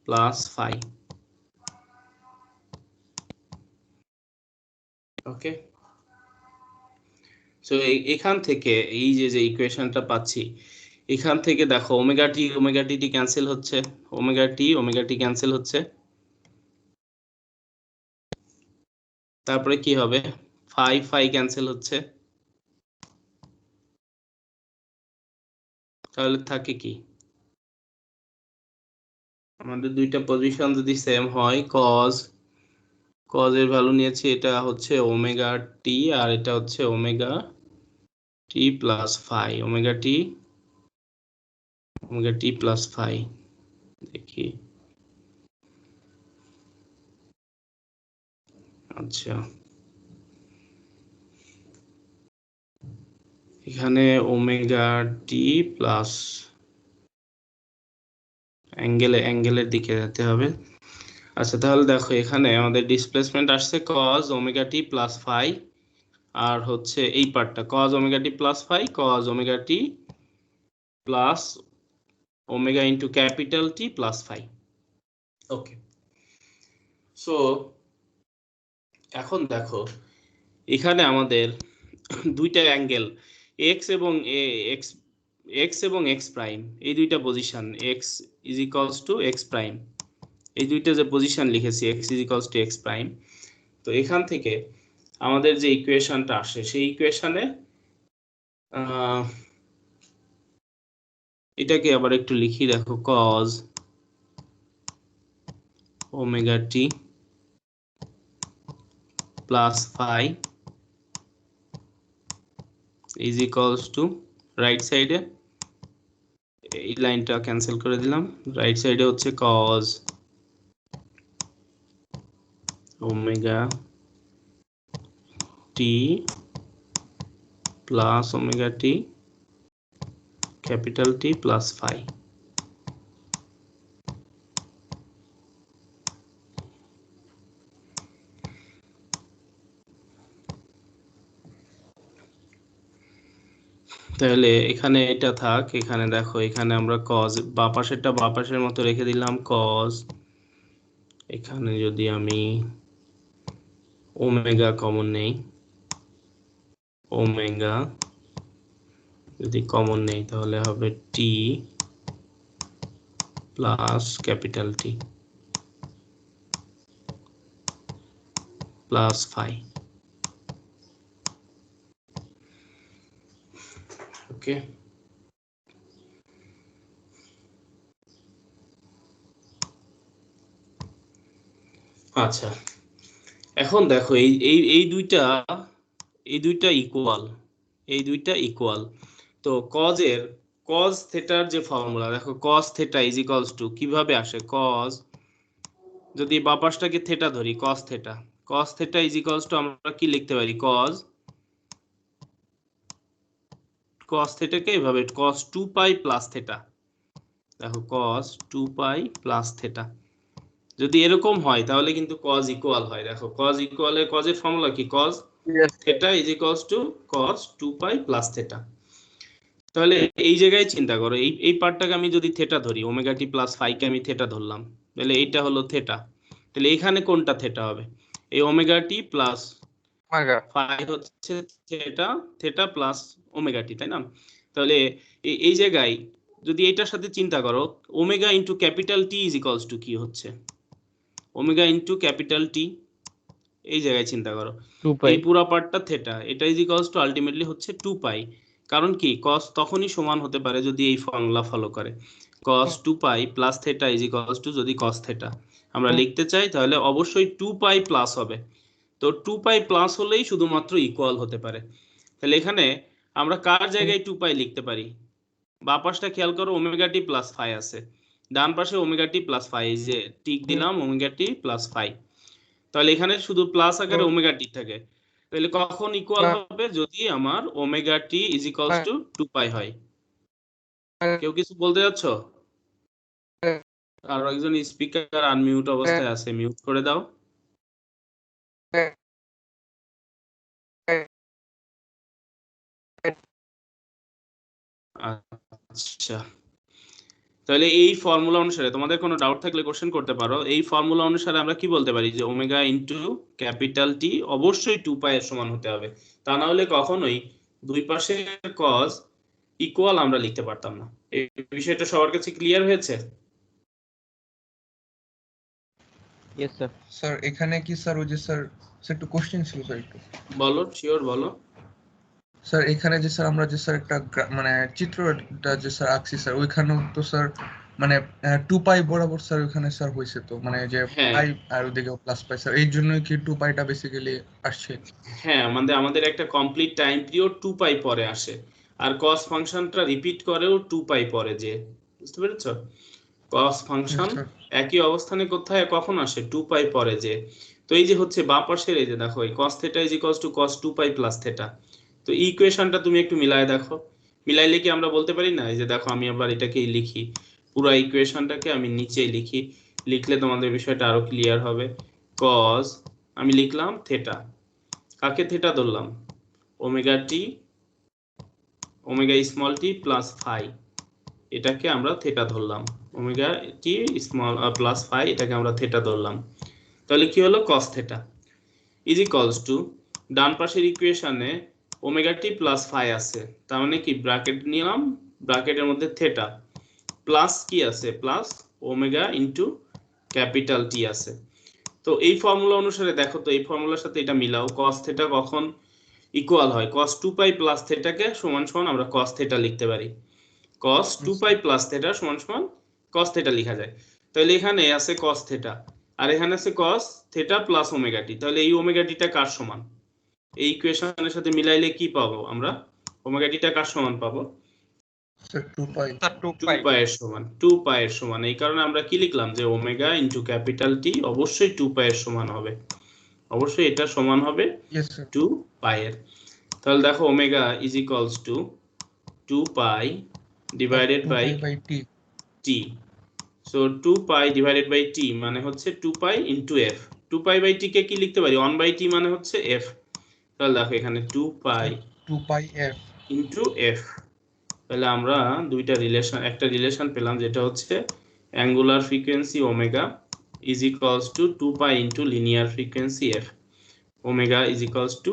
plus 5, okay. So এখান থেকে এই যে ইকুয়েশনটা পাচ্ছি, এখান থেকে দেখো ওমেগা টি ক্যান্সেল হচ্ছে, ওমেগা টি ক্যান্সেল হচ্ছে, তারপরে কি হবে ফাই ফাই ক্যান্সেল হচ্ছে, তাহলে থাকে কি আমাদের দুইটা পজিশন যদি সেম হয়, কজ এর ভ্যালু নিয়েছি, এটা হচ্ছে ওমেগা টি আর এটা হচ্ছে ওমেগা টি প্লাস ফাই, ওমেগা টি প্লাস ফাই। দেখি, আচ্ছা এখানে ওমেগা টি প্লাস অ্যাঙ্গেলের দিকে যেতে হবে। আচ্ছা তাহলে দেখো এখানে আমাদের ডিসপ্লেসমেন্ট আসছে কজ ওমেগা টি প্লাস ফাই, আর হচ্ছে এই পার্টটা কজ ওমেগা টি প্লাস ফাই, কজ ওমেগা টি plus omega into capital T plus phi. Okay, so এখন দেখো এখানে আমাদের দুইটা অ্যাঙ্গেল এক্স এবং এক্স প্রাইম, এই দুইটা position x is equals to x prime, এই দুইটা যে পজিশন লিখেছি x is equals to x prime. তো এখান থেকে আমাদের যে ইকুয়েশনটা আসে সেই ইকুয়েশনে এটাকে আবার একটু লিখি, দেখো cos omega T plus phi is equals to, right সাইডে এই লাইনটা ক্যান্সেল করে দিলাম, রাইট সাইডে হচ্ছে কজ ওমেগা টি plus omega t capital T plus phi. তাহলে এখানে এটা থাক, এখানে দেখো এখানে আমরা কজ বাপাশেরটা বাপাশের মতো রেখে দিলাম, কজ এখানে যদি আমি ওমেগা কমন নেই, ওমেগা যদি কমন নেই তাহলে হবে t plus capital T plus phi. Okay, আচ্ছা এখন দেখো এই এই এই দুইটা ইকুয়াল, এই দুইটা ইকুয়াল। তো কজ থেটার যে ফর্মুলা দেখো, cos theta is equals to কিভাবে আসে, কজ যদি বাঁ পাশটাকে থেটা ধরি, cos theta is equals to আমরা কি লিখতে পারি, কজ থেটাকে এভাবে কজ 2 পাই প্লাস থেটা, দেখো কজ 2 পাই প্লাস থেটা যদি এরকম হয় তাহলে কিন্তু কজ ইকুয়াল হয়। দেখো কজ ইকুয়ালের কজের ফর্মুলা কি, cos theta is equals to cos 2 pi plus theta. তাহলে এই জায়গায় চিন্তা করো, এই পার্টটাকে আমি যদি থেটা ধরি, ওমেগা টি প্লাস ফাই কে আমি থেটা ধরলাম, তাহলে এইটা হলো থেটা, তাহলে এখানে কোনটা থেটা হবে, এই ওমেগা টি প্লাস ফাই হচ্ছে থেটা প্লাস ওমেগা টি, তাই না? তাহলে এই জায়গায় যদি এটার সাথে চিন্তা করো, omega into capital T is equals to কি হচ্ছে, ওমেগা ইন্টু ক্যাপিটাল টি, এই জায়গায় চিন্তা করো এই পুরো পার্টটা থেটা, এটা ইজ ইকুয়ালস টু আলটিমেটলি হচ্ছে 2 পাই। কারণ কি কস তখনই সমান হতে পারে যদি এই ফর্মুলা ফলো করে, cos 2 pi plus theta is equals two যদি cos থেটা আমরা লিখতে চাই তাহলে অবশ্যই 2 পাই প্লাস হবে। তো 2 পাই প্লাস হলেই শুধুমাত্র ইকুয়াল হতে পারে। তাহলে এখানে আমরা কার জায়গায় 2 পাই লিখতে পারি, বাঁ পাশটা খেয়াল করো ওমেগা টি প্লাস ফাই আছে, ডান পাশে ওমেগা টি প্লাস ফাই, এই যে টিক দিলাম ওমেগা টি প্লাস ফাই, তাহলে এখানে শুধু প্লাস আকারে ওমেগা টি থাকে। তাহলে কখন ইকুয়াল হবে, যদি আমার omega t is equals to 2 পাই হয়। কেউ কিছু বলতে যাচ্ছ? আর একজন স্পিকার আনমিউট অবস্থায় আছে, মিউট করে দাও। আচ্ছা, তাহলে এই ফর্মুলা অনুসারে তোমাদের কোনো ডাউট থাকলে কোশ্চেন করতে পারো। এই ফর্মুলা অনুসারে আমরা কি বলতে পারি যে ওমেগা ইন্টু ক্যাপিটাল টি অবশ্যই 2 পাই এর সমান হতে হবে, তা না হলে কখনোই দুই পাশের কজ ইকুয়াল আমরা লিখতে পারতাম না। এই বিষয়টা সবার কাছে ক্লিয়ার হয়েছে? Yes sir. স্যার এখানে কি স্যার ওই যে স্যার একটু কোশ্চেন ছিল স্যার একটু। বলো, শিওর বলো। স্যার এখানে যে স্যার আমরা যে স্যার একটা মানে চিত্রটা যে স্যার আঁকছি স্যার, ওইখানেও তো স্যার মানে 2 পাই বরাবর স্যার ওখানে স্যার হয়েছে তো, মানে যে হ্যাঁ পাই আর ওদিকে প্লাস পাই স্যার, এই জন্যই কি 2 পাইটা বেসিক্যালি আসছে। হ্যাঁ, আমাদের একটা কমপ্লিট টাইম পিরিয়ড 2 পাই পরে আসে, আর কস ফাংশনটা রিপিট করেও 2 পাই পরে, যে বুঝতে পেরেছো? কস ফাংশন স্যার একই অবস্থানে কোথায় কখন আসে? 2 পাই পরে যে। তো এই যে হচ্ছে বাঁ পাশের এই যে দেখো, এই cos theta is equals two cos 2 pi plus theta. তো ইকুয়েশনটা তুমি একটু মিলায় দেখো, মিলাইলে কি আমরা বলতে পারি না? এই যে দেখো, আমি আবার এটাকেই লিখি, পুরো ইকুয়েশনটাকে আমি নিচেই লিখি, লিখলে তোমাদের বিষয়টা আরো ক্লিয়ার হবে। cos আমি লিখলাম থিটা, কাকে থিটা ধরলাম? Omega t, omega small t plus phi, এটাকে আমরা থিটা ধরলাম। Omega t small plus phi, এটাকে আমরা থিটা ধরলাম। তাহলে কি হলো? cos theta is equals to, ডান পাশের ইকুয়েশনে ওমেগা টি প্লাস ফাই আছে, তার মানে কি ব্র্যাকেট নিলাম, ব্র্যাকেটের মধ্যে থিটা প্লাস কি আছে? Plus omega into capital T আছে। তো এই ফর্মুলা অনুসারে দেখো তো, এই ফর্মুলার সাথে এটা মিলাও, cos থিটা কখন ইকুয়াল হয়? cos 2 পাই প্লাস থিটাকে সমান সমান আমরা cos থিটা লিখতে পারি, cos 2 পাই প্লাস থিটা সমান সমান cos থিটা লেখা যায়। তাহলে এখানে আছে cos থিটা, আর এখানে আছে cos থিটা প্লাস ওমেগা টি। তাহলে এই ওমেগা টিটা কার সমান? এই ইকুয়েশনের সাথে মিলাইলে কি পাবো আমরা? ওমেগা টিটা কার সমান পাবো? স্যার 2 পাই। স্যার 2 2 পাই। পাই এর সমান, 2 পাই এর সমান। এই কারণে আমরা কি লিখলাম যে ওমেগা ইনটু ক্যাপিটাল টি অবশ্যই 2 পাই এর সমান হবে, অবশ্যই এটা সমান হবে ইয়েস স্যার। 2 পাই এর। তাহলে দেখো omega is equals to 2 pi divided 2 by pi t. T. So 2 pi divided by t মানে হচ্ছে 2 pi into f. 2 pi by t কে কি লিখতে পারি? 1 বাই টি মানে হচ্ছে এফ। তাহলে দেখো এখানে 2 পাই 2 পাই এফ ইনটু এফ। তাহলে আমরা দুইটা রিলেশন, একটা রিলেশন পেলাম যেটা হচ্ছে angular frequency omega is equals to 2 pi into linear frequency F. Omega is equals to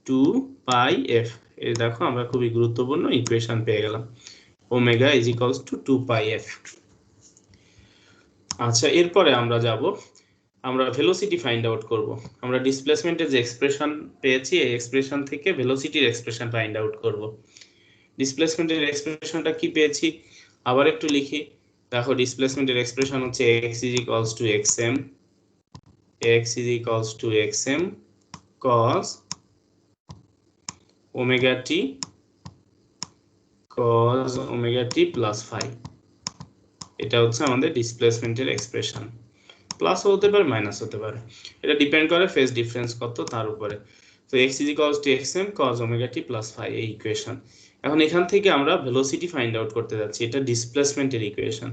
2 pi F. এই দেখো আমরা খুবই গুরুত্বপূর্ণ ইকুয়েশন পেয়ে গেলাম, omega is equals to 2 pi F. আচ্ছা, এরপরে আমরা যাব, আমরা ভেলোসিটি ফাইন্ড আউট করব। আমরা ডিসপ্লেসমেন্টের যে এক্সপ্রেশন পেয়েছি, এই এক্সপ্রেশন থেকে ভেলোসিটির এক্সপ্রেশন ফাইন্ড আউট করব। ডিসপ্লেসমেন্টের এক্সপ্রেশনটা কি পেয়েছি আবার একটু লিখি। দেখো ডিসপ্লেসমেন্টের এক্সপ্রেশন হচ্ছে x is equals to xm, x is equals to xm cos omega t, cos omega t plus phi। এটা হচ্ছে আমাদের ডিসপ্লেসমেন্টের এক্সপ্রেশন, প্লাস হতে পারে মাইনাস হতে পারে, এটা ডিপেন্ড করে ফেজ ডিফারেন্স কত তার উপরে। তো x is equals to xm cos omega t plus phi এই ইকুয়েশন। এখন এখান থেকে আমরা ভেলোসিটি ফাইন্ড আউট করতে যাচ্ছি, এটা ডিসপ্লেসমেন্টের ইকুয়েশন।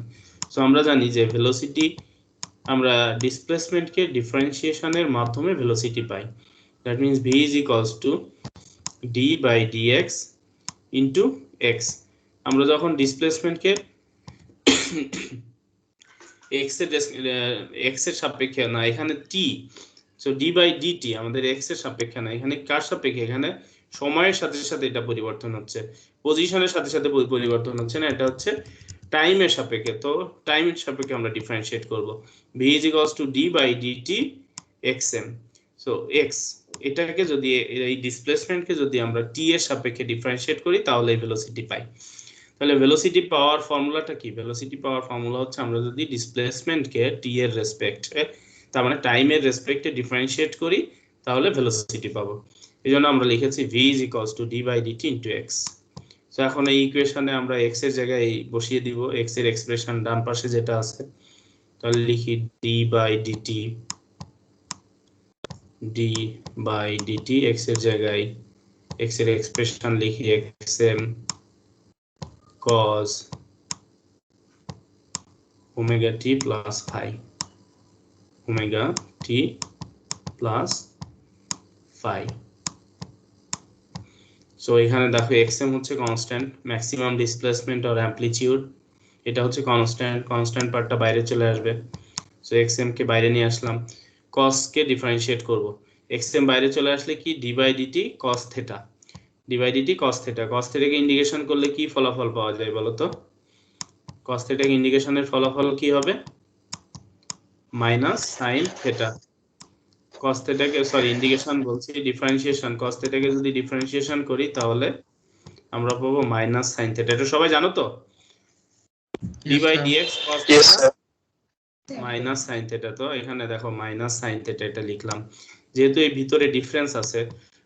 সো আমরা জানি যে ভেলোসিটি, আমরা ডিসপ্লেসমেন্টকে ডিফারেন্সিয়েশনের মাধ্যমে velocity pi. That means v is equals to d by dx into x। আমরা যখন ডিসপ্লেসমেন্টকে x এর সাপেক্ষে না, এখানে t, so d by dt আমাদের x এর সাপেক্ষে না, এখানে কার সাপেক্ষে? এখানে সময়ের সাথে সাথে এটা পরিবর্তন হচ্ছে, পজিশনের সাথে সাথে পরিবর্তন হচ্ছে না, এটা হচ্ছে টাইমের সাপেক্ষে। তো টাইমের সাপেক্ষে আমরা ডিফারেন্সিয়েট করব, v is equals to d by dt xm। So x এটাকে যদি, এই ডিসপ্লেসমেন্টকে যদি আমরা t এর সাপেক্ষে ডিফারেন্সিয়েট করি তাহলে এই ভেলোসিটি পাই। তাহলে ভেলোসিটি পাওয়ার ফর্মুলাটা কি? ভেলোসিটি পাওয়ার ফর্মুলা হচ্ছে, আমরা যদি ডিসপ্লেসমেন্টকে t এর রেসপেক্টে, তার মানে টাইমের রেসপেক্টে ডিফারেন্সিয়েট করি তাহলে ভেলোসিটি পাবো। এইজন্য আমরা লিখেছি v is equals to d by dt into x। তো এখন এই ইকুয়েশনে আমরা x এর জায়গায় বসিয়ে দিব x এর এক্সপ্রেশন ডান পাশে যেটা আছে। তাহলে লিখি d by dt, d by dt, x এর জায়গায় x এর এক্সপ্রেশন লিখি xm cos omega t plus phi, omega t plus phi। So এখানে দেখো xm হচ্ছে constant, maximum displacement or amplitude, এটা হচ্ছে কনস্ট্যান্ট, কনস্ট্যান্ট পার্টটা বাইরে চলে আসবে। সো xm কে বাইরে নিয়ে আসলাম, cos কে ডিফারেন্সিয়েট করব, xm বাইরে চলে আসলে কি d by dt cos theta, d by dt cos theta. cos থিটাকে ইন্ডিকেশন করলে কি ফলাফল পাওয়া যায় বলো তো? cos থিটাকে ইন্ডিকেশনের ফলাফল কি হবে? Minus sine theta. cos থেটাকে সরি ইন্ডিকেশন বলছি, ডিফারেন্সিয়েশন cos থেটাকে যদি ডিফারেন্সিয়েশন করি তাহলে আমরা পাবো মাইনাস সাইন থেটা। এটা সবাই জানো তো? d Yes, by sir. dx cos theta minus sine theta. তো এখানে দেখো মাইনাস সাইন থেটা এটা লিখলাম, যেহেতু এই ভিতরে ডিফারেন্স আছে,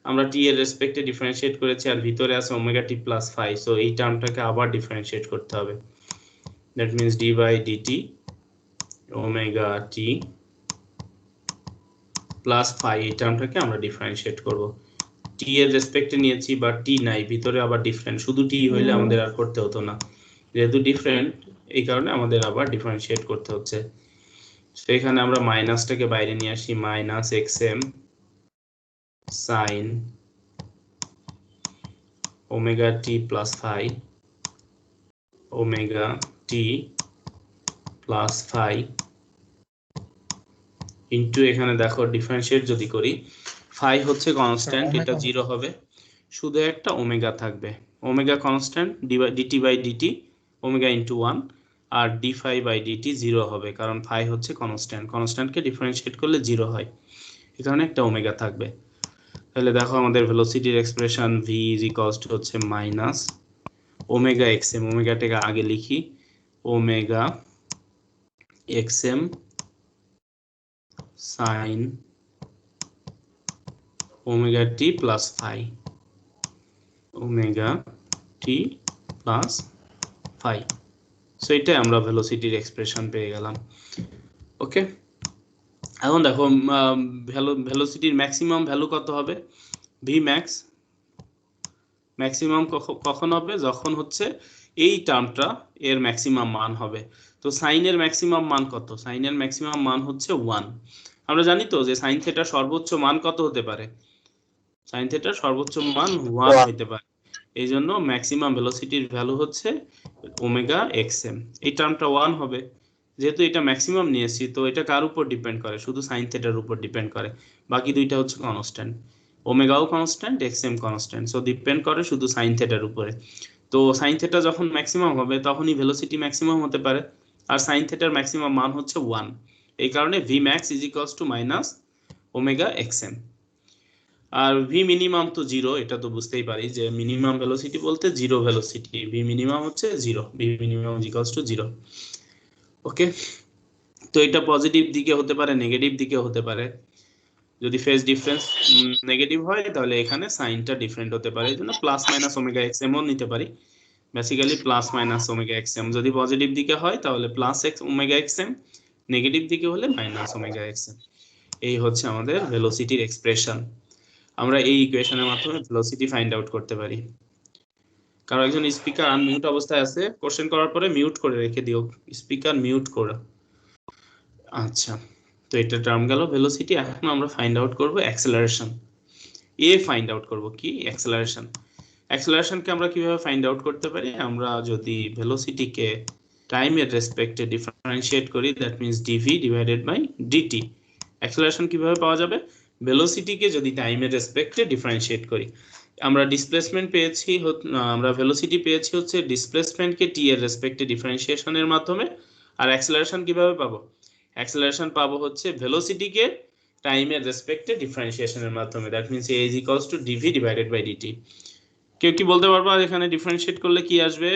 আমরা t এর রেসপেক্টে ডিফারেন্সিয়েট করেছি আর ভিতরে আছে omega t plus phi, so এই টার্মটাকে আবার ডিফারেন্সিয়েট করতে হবে। That means d by dt omega t plus phi, এই টার্মটাকে আমরা ডিফারেন্সিয়েট করব। t এর রেসপেক্টে নিয়েছি বা t নাই, ভিতরে আবার ডিফারেন্ট, শুধু t হইলে আমাদের আর করতে হতো না, যেহেতু ডিফারেন্ট এই কারণে আমাদের আবার ডিফারেন্সিয়েট করতে হচ্ছে। সেখানে আমরা মাইনাসটাকে বাইরে নিয়ে আসি, minus xm sine omega t plus phi omega t plus phi into, এখানে দেখো ডিফারেন্সিয়েট যদি করি, ফাই হচ্ছে কনস্ট্যান্ট, এটা omega 0 হবে, শুধু একটা ওমেগা থাকবে। Omega constant, dt by dt omega into 1, আর d ফাই বাই dt 0 হবে, কারণ ফাই হচ্ছে কনস্ট্যান্ট, কনস্ট্যান্টকে ডিফারেন্সিয়েট করলে 0 হয়, এই কারণে একটা ওমেগা থাকবে। তাহলে দেখো আমাদের ভেলোসিটির expression v is equals to হচ্ছে মাইনাস ওমেগা xm, ওমেগাটাকে আগে লিখি, omega xm sine omega t plus phi omega t plus phi. So এটাই আমরা ভেলোসিটির এক্সপ্রেশন পেয়ে গেলাম। ওকে, এখন দেখো ভেলোসিটির ম্যাক্সিমাম ভ্যালু কত হবে? v ম্যাক্স ম্যাক্সিমাম কখন হবে? যখন হচ্ছে এই টার্মটা এর ম্যাক্সিমাম মান হবে। তো সাইনের ম্যাক্সিমাম মান কত? সাইনের ম্যাক্সিমাম মান হচ্ছে 1। আমরা জানি তো যে সাইন থেটার সর্বোচ্চ মান কত হতে পারে? সাইন থেটার সর্বোচ্চ মান 1 হইতে পারে, এই জন্য ম্যাক্সিমাম ভেলোসিটির ভ্যালু হচ্ছে ওমেগা xm। এই টার্মটা 1 হবে, যেহেতু এটা ম্যাক্সিমাম নিয়েছি, তো এটা কার উপর ডিপেন্ড করে? শুধু সাইন থেটার উপর ডিপেন্ড করে, বাকি দুইটা হচ্ছে কনস্ট্যান্ট, ওমেগাও constant xm constant, so depend করে শুধু সাইন থেটার উপরে। তো সাইন থেটা যখন ম্যাক্সিমাম হবে তখনই ভেলোসিটি ম্যাক্সিমাম হতে পারে, আর সাইন থেটার ম্যাক্সিমাম মান হচ্ছে 1, এই কারণে v max is equals to minus omega xm। আর ভি মিনিমাম তো 0, এটা তো বুঝতেই পারি যে মিনিমাম ভেলোসিটি বলতে 0 ভেলোসিটি, ভি মিনিমাম হচ্ছে 0, V minimum is equals to 0। ওকে, তো এটা পজিটিভ দিকে হতে পারে, নেগেটিভ দিকে হতে পারে। যদি ফেজ ডিফারেন্স নেগেটিভ হয় তাহলে এখানে সাইনটা ডিফারেন্ট হতে পারে, এই জন্য প্লাস মাইনাস ওমেগা xm ও নিতে পারি, basically plus minus omega xm। যদি পজিটিভ দিকে হয় তাহলে প্লাস ওমেগা xm, নেগেটিভ দিকে হলে মাইনাস ওমেগা xm। এই হচ্ছে আমাদের ভেলোসিটির এক্সপ্রেশন। আমরা এই ইকুয়েশনের মাধ্যমে ভেলোসিটি ফাইন্ড আউট করতে পারি। কারণ একজন স্পিকার আনমিউট অবস্থায় আছে, কোশ্চেন করার পরে মিউট করে রেখে দিও, স্পিকার মিউট করো। আচ্ছা, তো এটা টার্ম গেল ভেলোসিটি। এখন আমরা ফাইন্ড আউট করব অ্যাক্সেলারেশন। ফাইন্ড আউট করব কি? অ্যাক্সেলারেশন। অ্যাক্সেলারেশনকে আমরা কিভাবে ফাইন্ড আউট করতে পারি? আমরা যদি ভেলোসিটিকে টাইমের রেসপেক্টে ডিফারেন্সিয়েট করি, that means dv divided by dt. Acceleration কিভাবে পাওয়া যাবে? ভেলোসিটিকে যদি টাইমের রেসপেক্টে ডিফারেন্সিয়েট করি, আমরা ডিসপ্লেসমেন্ট পেয়েছি, আমরা ভেলোসিটি পেয়েছি হচ্ছে ডিসপ্লেসমেন্টকে টি এর রেসপেক্টে ডিফারেন্সিয়েশনের মাধ্যমে। আর অ্যাক্সেলারেশন কিভাবে পাবো? অ্যাক্সেলারেশন পাবো হচ্ছে ভেলোসিটিকে টাইমের রেসপেক্টে ডিফারেন্সিয়েশনের মাধ্যমে, that means a is equals to dv divided by dt. কেউ কি বলতে পারবো এখানে ডিফারেন্সিয়েট করলে কি আসবে?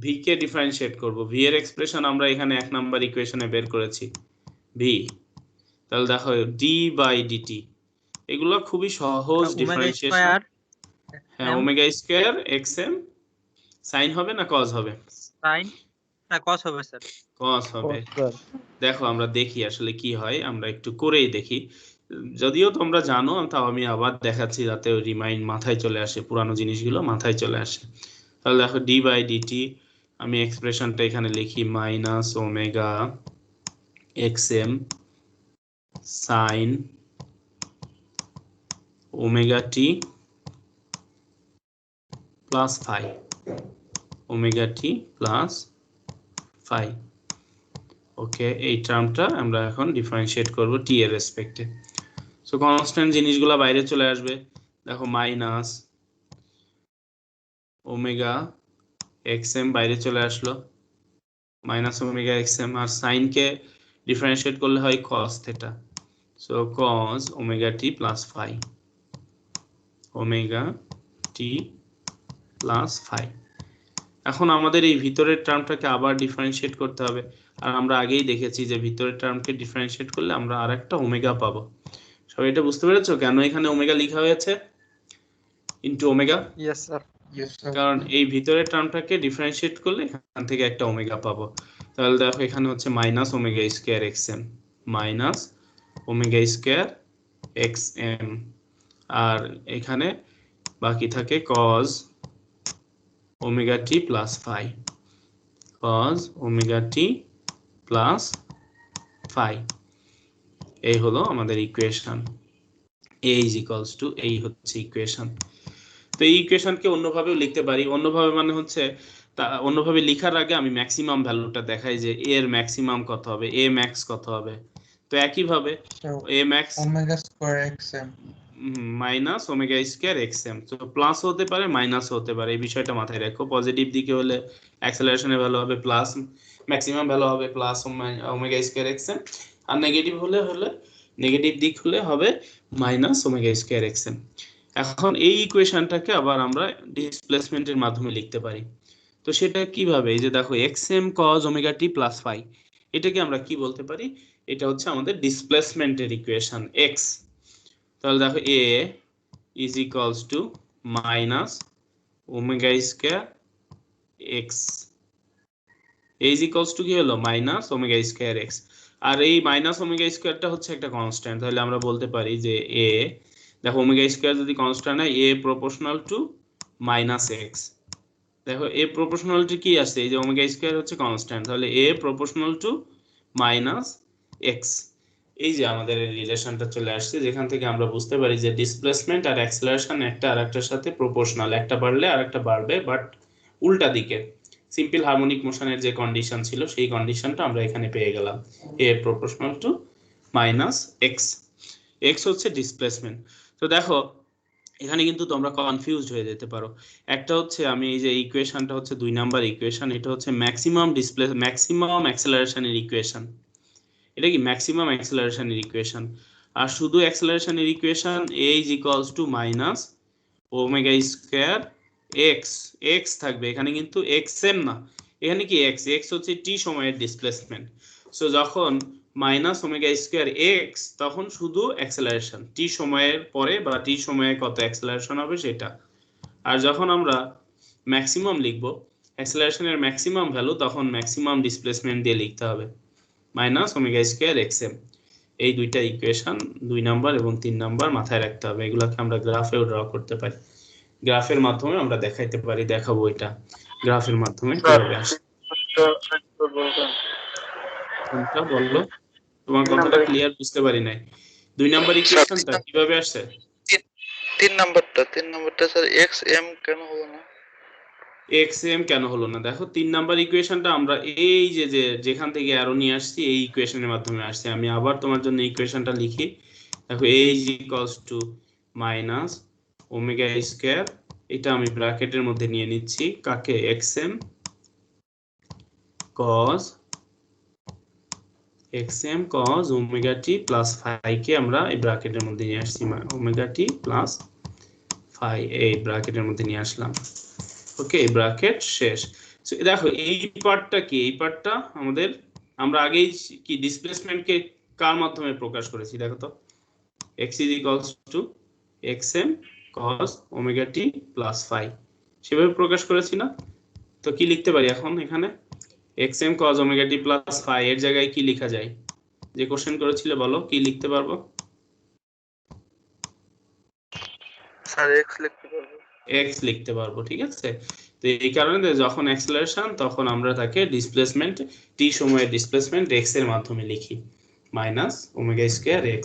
ভি কে ডিফারেন্সিয়েট করব, ভি এর এক্সপ্রেশন আমরা এখানে 1 নাম্বার ইকুয়েশনে বের করেছি, ভি। তাহলে দেখো ডি বাই ডিটি, এগুলো খুবই সহজ ডিফারেন্সিয়েশন। হ্যাঁ, ওমেগা স্কয়ার xm সাইন হবে না কজ হবে? সাইন না কস হবে স্যার। কজ হবে। দেখো আমরা দেখি আসলে কি হয়, আমরা একটু করেই দেখি, যদিও তোমরা জানো, তাও আমি আবার দেখাচ্ছি যাতে রিমাইন্ড মাথায় চলে আসে, পুরানো জিনিসগুলো মাথায় চলে আসে। তাহলে দেখো ডি বাই ডিটি, আমি এক্সপ্রেশনটা এখানে লিখি minus omega xm sine omega টি প্লাস ফাই ওমেগা টি প্লাস ফাই। ওকে, এই টার্মটা আমরা এখন ডিফারেন্সিয়েট করব টি এর রেসপেক্টে। সো কনস্ট্যান্ট জিনিসগুলো বাইরে চলে আসবে, দেখো মাইনাস ওমেগা xm বাইরে চলে আসলো, মাইনাস ওমেগা xm, আর সাইনকে ডিফারেন্সিয়েট করলে হয় cos theta. So cos omega টি প্লাস ফাই, ওমেগা টি প্লাস ফাই। এখন আমাদের এই ভিতরের টার্মটাকে আবার ডিফারেন্সিয়েট করতে হবে, আর আমরা আগেই দেখেছি যে ভিতরের টার্মকে ডিফারেন্সিয়েট করলে আমরা আরেকটা ওমেগা পাবো। সবাই এটা বুঝতে পেরেছো কেন এখানে ওমেগা লেখা হয়েছে into omega? Yes sir. Yes sir. কারণ এই ভিতরের টার্মটাকে ডিফারেন্সিয়েট করলে এখান থেকে একটা ওমেগা পাবো। তাহলে দেখো এখানে হচ্ছে minus omega square xm, minus omega square xm, আর এখানে বাকি থাকে cos ওমেগা টি প্লাস ফাই, cos ওমেগা টি প্লাস ফাই। এই হলো আমাদের equation, a is equals to, এই হচ্ছে ইকুয়েশন। তো এই ইকুয়েশনকে অন্যভাবেও লিখতে পারি। অন্যভাবে মানে হচ্ছে অন্যভাবে লেখার আগে আমি ম্যাক্সিমাম ভ্যালুটা দেখাই যে a এর ম্যাক্সিমাম কত হবে, a ম্যাক্স কত হবে। তো একই ভাবে a max omega square xm minus omega square XM, তো প্লাস হতে পারে মাইনাস হতে পারে, এই বিষয়টা মাথায় রাখো। পজিটিভ দিকে হলে অ্যাক্সেলারেশনের ভ্যালু হবে প্লাস, ম্যাক্সিমাম ভ্যালু হবে প্লাস ওমেগা স্কয়ার এক্সএম, আর নেগেটিভ হলে নেগেটিভ দিক হলে হবে মাইনাস ওমেগা স্কয়ার এক্সএম। এখন এই ইকুয়েশনটাকে আবার আমরা ডিসপ্লেসমেন্টের মাধ্যমে লিখতে পারি। তো সেটা কিভাবে? এই যে দেখো এক্সএম cos ওমেগা টি প্লাস ফাই, এটাকে আমরা কি বলতে পারি? এটা হচ্ছে আমাদের ডিসপ্লেসমেন্টের ইকুয়েশন এক্স। তাহলে দেখো a is equals to minus omega square x, a is equals to কি হলো মাইনাস ওমেগা স্কয়ার এক্স, আর এই মাইনাস ওমেগা স্কয়ারটা হচ্ছে একটা কনস্ট্যান্ট। তাহলে আমরা বলতে পারি যে a, দেখো ওমেগা স্কয়ার যদি কনস্ট্যান্ট হয় a proportional to minus x. দেখো a প্রপোর্শনালিটি কি আছে, এই যে ওমেগা স্কয়ার হচ্ছে কনস্ট্যান্ট, তাহলে a proportional to minus x. এই যে আমাদের এই রিলেশনটা চলে আসছে, যেখান থেকে আমরা বুঝতে পারি যে ডিসপ্লেসমেন্ট আর অ্যাক্সেলারেশন একটা আরেকটার সাথে প্রপোর্শনাল, একটা বাড়লে আরেকটা বাড়বে, বাট উল্টা দিকে। সিম্পল হারমোনিক মোশনের যে কন্ডিশন ছিল সেই কন্ডিশনটা আমরা এখানে পেয়ে গেলাম, a proportional to minus x. X হচ্ছে ডিসপ্লেসমেন্ট। তো দেখো এখানে কিন্তু তোমরা কনফিউজড হয়ে যেতে পারো। একটা হচ্ছে আমি এই যে ইকুয়েশনটা হচ্ছে 2 নাম্বার ইকুয়েশন, এটা হচ্ছে ম্যাক্সিমাম অ্যাক্সেলারেশনের ইকুয়েশন। এটা কি ম্যাক্সিমাম অ্যাক্সেলারেশনের ইকুয়েশন, আর শুধু অ্যাক্সেলারেশনের equation a is equals to minus omega square x, x থাকবে এখানে কিন্তু এক্সএম না, এখানে কি এক্স, এক্স হচ্ছে টি সময়ের ডিসপ্লেসমেন্ট। সো যখন মাইনাস ওমেগা স্কয়ার এক্স তখন শুধু অ্যাক্সেলারেশন টি সময়ের পরে বা টি সময়ে কত অ্যাক্সেলারেশন হবে সেটা। আর যখন আমরা ম্যাক্সিমাম লিখবো অ্যাক্সেলারেশনের ম্যাক্সিমাম ভ্যালু, তখন ম্যাক্সিমাম ডিসপ্লেসমেন্ট দিয়ে লিখতে হবে মাইনাস ওমেগা স্কয়ার এক্সএম। এই দুইটা ইকুয়েশন 2 নাম্বার এবং 3 নাম্বার মাথায় রাখতে হবে। এগুলোকে আমরা গ্রাফেও ড্র করতে পারি, গ্রাফের মাধ্যমে আমরা দেখাইতে পারি, দেখাবো এটা গ্রাফের মাধ্যমে কিভাবে আসে। কোনটা বললো? তোমার কথাটা ক্লিয়ার বুঝতে পারি নাই। 2 নাম্বার ইকুয়েশনটা কিভাবে আসছে? 3 নাম্বারটা স্যার এক্স এম কেন হলো না? এক্সএম কেন হলো না? দেখো 3 নাম্বার ইকুয়েশনটা আমরা এই যে যেখান থেকে অ্যারো নিয়ে আসছি এই ইকুয়েশনের মাধ্যমে আসছে। আমি আবার তোমার জন্য ইকুয়েশনটা লিখি। দেখো a is equals to minus omega square, এটা আমি ব্র্যাকেটের মধ্যে নিয়ে নিচ্ছি কাকে, xm cos ওমেগা টি প্লাস ফাই কে আমরা এই ব্র্যাকেটের মধ্যে নিয়ে আসছি, ওমেগা টি প্লাস ফাই এই ব্র্যাকেটের মধ্যে নিয়ে আসলাম। ওকে, ব্র্যাকেট শেষ। দেখো এই পার্টটা কি, এই পার্টটা আমাদের আমরা আগেই কি ডিসপ্লেসমেন্টকে কার মাধ্যমে প্রকাশ করেছি দেখো তো, x is equals to xm cos omega T plus phi, সেভাবে প্রকাশ করেছি না? তো কি লিখতে পারি এখন এখানে, xm cos ওমেগা টি প্লাস ফাই এর জায়গায় কি লেখা যায়? যে কোশ্চেন করেছিলে বলো কি লিখতে পারবো? স্যার এক্স লিখতে পারবো। x লিখতে পারবো, ঠিক আছে। তো এই কারণে যখন অ্যাক্সেলারেশন তখন আমরা তাকে ডিসপ্লেসমেন্ট টি সময়ের ডিসপ্লেসমেন্ট x এর মাধ্যমে লিখি মাইনাস ওমেগা স্কয়ার x,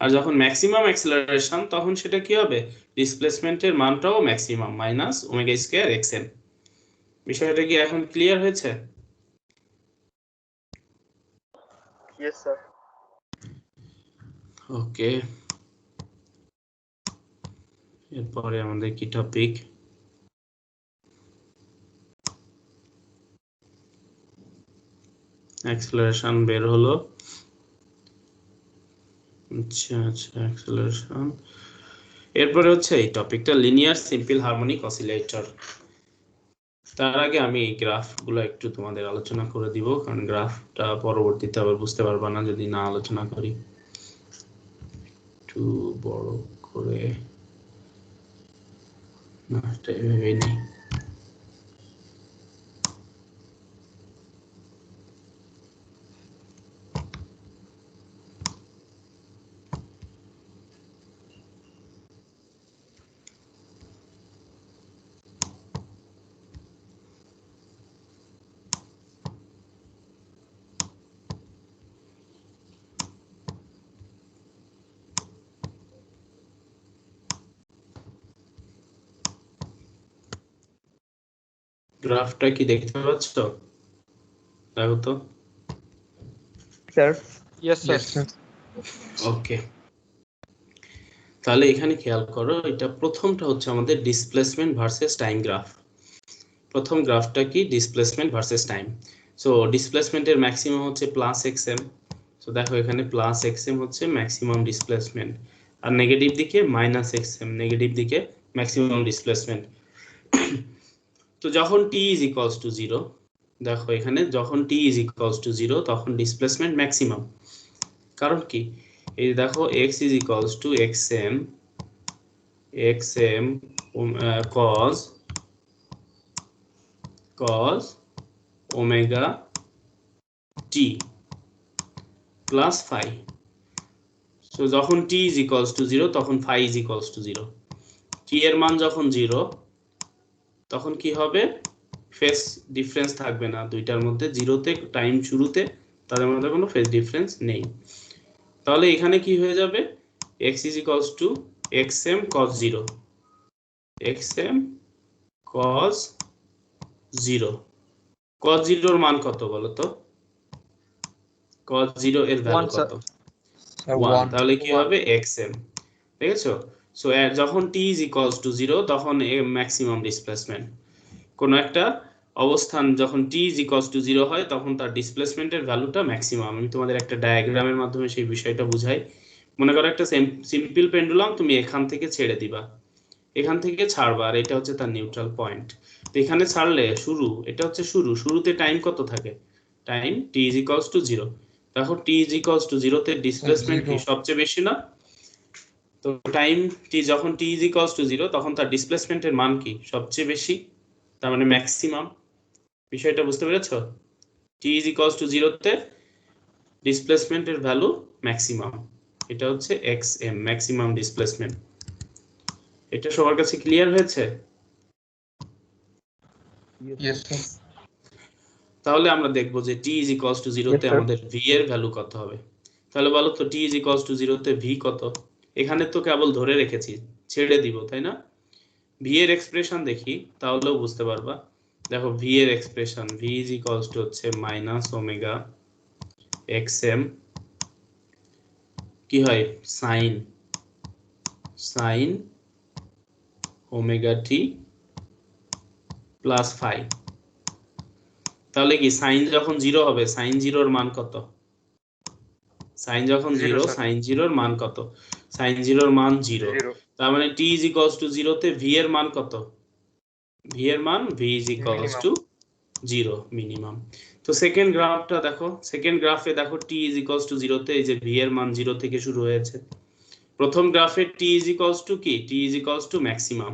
আর যখন ম্যাক্সিমাম অ্যাক্সেলারেশন তখন সেটা কি হবে, ডিসপ্লেসমেন্টের মানটাও maximum minus omega square xm। বিষয়টা কি এখন ক্লিয়ার হয়েছে? Yes sir. ওকে, এরপরে আমাদের কি টপিক? অ্যাক্সেলারেশন বের হলো। আচ্ছা অ্যাক্সেলারেশন। এরপরে হচ্ছে এই টপিকটা লিনিয়ার সিম্পল হারমোনিক অসিলেটর। তার আগে আমি এই গ্রাফগুলো একটু তোমাদের আলোচনা করে দিব, কারণ গ্রাফটা পরবর্তীতে আবার বুঝতে পারবা না যদি না আলোচনা করি। একটু বড় করে না, এটা এভাবেই নেই। গ্রাফটা কি দেখতে পাচ্ছ? দেখো তো। Sir yes sir. Yes, sir. ওকে, তাহলে এখানে খেয়াল করো, এটা প্রথমটা হচ্ছে আমাদের ডিসপ্লেসমেন্ট ভার্সেস টাইম গ্রাফ। প্রথম গ্রাফটা কি? Displacement versus time. সো ডিসপ্লেসমেন্টের ম্যাক্সিমাম হচ্ছে প্লাস এক্সএম। সো দেখো এখানে প্লাস এক্সএম হচ্ছে ম্যাক্সিমাম ডিসপ্লেসমেন্ট, আর নেগেটিভ দিকে মাইনাস এক্সএম, নেগেটিভ দিকে ম্যাক্সিমাম ডিসপ্লেসমেন্ট। তো যখন টি ইজ ইকুয়ালস টু 0, দেখো এখানে যখন টি ইজ ইকুয়ালস টু 0 তখন ডিসপ্লেসমেন্ট ম্যাক্সিমাম। কারণ কি? এই দেখো x is equals to xm cos omega T plus phi. So যখন টি ইজ ইকুয়ালস টু 0 তখন phi is equals to 0। T এর মান যখন 0 তখন কি হবে? ফেজ ডিফারেন্স থাকবে না দুইটার মধ্যে, জিরোতে টাইম শুরুতে তাদের মধ্যে কোনো ফেজ ডিফারেন্স নেই। তাহলে এখানে কি হয়ে যাবে? x is equals two xm cos 0, xm cos 0। cos 0 এর মান কত বলো তো? cos 0 এর ভ্যালু কত? 1। তাহলে কি হবে? xm। দেখেছো? সো যখন t ইজ ইকুয়ালস টু 0 তখন ম্যাক্সিমাম ডিসপ্লেসমেন্ট। কোন একটা অবস্থান যখন t ইজ ইকুয়ালস টু 0 হয় তখন তার ডিসপ্লেসমেন্টের ভ্যালুটা ম্যাক্সিমাম। আমি তোমাদের একটা ডায়াগ্রামের মাধ্যমে সেই বিষয়টা বুঝাই। মনে করো একটা সিম্পল পেন্ডুলাম তুমি এখান থেকে ছেড়ে দিবা, এখান থেকে ছাড়বা, আর এটা হচ্ছে তার নিউট্রাল পয়েন্ট। তো এখানে ছাড়লে এটা হচ্ছে শুরুতে টাইম কত থাকে? Time t is equals to 0। দেখো t ইজ ইকুয়ালস টু 0 তে ডিসপ্লেসমেন্ট কি সবচেয়ে বেশি না? তো টাইম যখন t ইজ ইকুয়ালস টু 0 তখন তার ডিসপ্লেসমেন্টের মান কি? সবচেয়ে বেশি, তার মানে ম্যাক্সিমাম। বিষয়টা বুঝতে পেরেছো? t ইজ ইকুয়ালস টু 0 তে ডিসপ্লেসমেন্টের ভ্যালু ম্যাক্সিমাম, এটা হচ্ছে xm ম্যাক্সিমাম ডিসপ্লেসমেন্ট। এটা সবার কাছে ক্লিয়ার হয়েছে? Yes, sir. তাহলে আমরা দেখব যে t ইজ ইকুয়ালস টু 0 তে আমাদের v এর ভ্যালু কত হবে। তাহলে বলো তো t ইজ ইকুয়ালস টু 0 তে v কত? এখানে তো কেবল ধরে রেখেছি, ছেড়ে দিব, তাই না? v এর এক্সপ্রেশন দেখি তাহলেও বুঝতে পারবা। দেখো v এর expression, v is equals to হচ্ছে মাইনাস ওমেগা xm কি হয়? সাইন ওমেগা টি প্লাস ফাই। তাহলে কি সাইন যখন 0 হবে, সাইন 0 এর মান কত? সাইন যখন 0, সাইন 0 এর মান কত? সাইন 0 এর মান 0। তার মানে t ইজ ইকুয়ালস টু 0 তে v এর মান কত? v এর মান v is equals to 0 minimum. তো সেকেন্ড গ্রাফটা দেখো, সেকেন্ড গ্রাফে দেখো t ইজ ইকুয়ালস টু 0 তে এই যে v এর মান 0 থেকে শুরু হয়েছে। প্রথম গ্রাফে t ইজ ইকুয়ালস টু কি? t is equals to maximum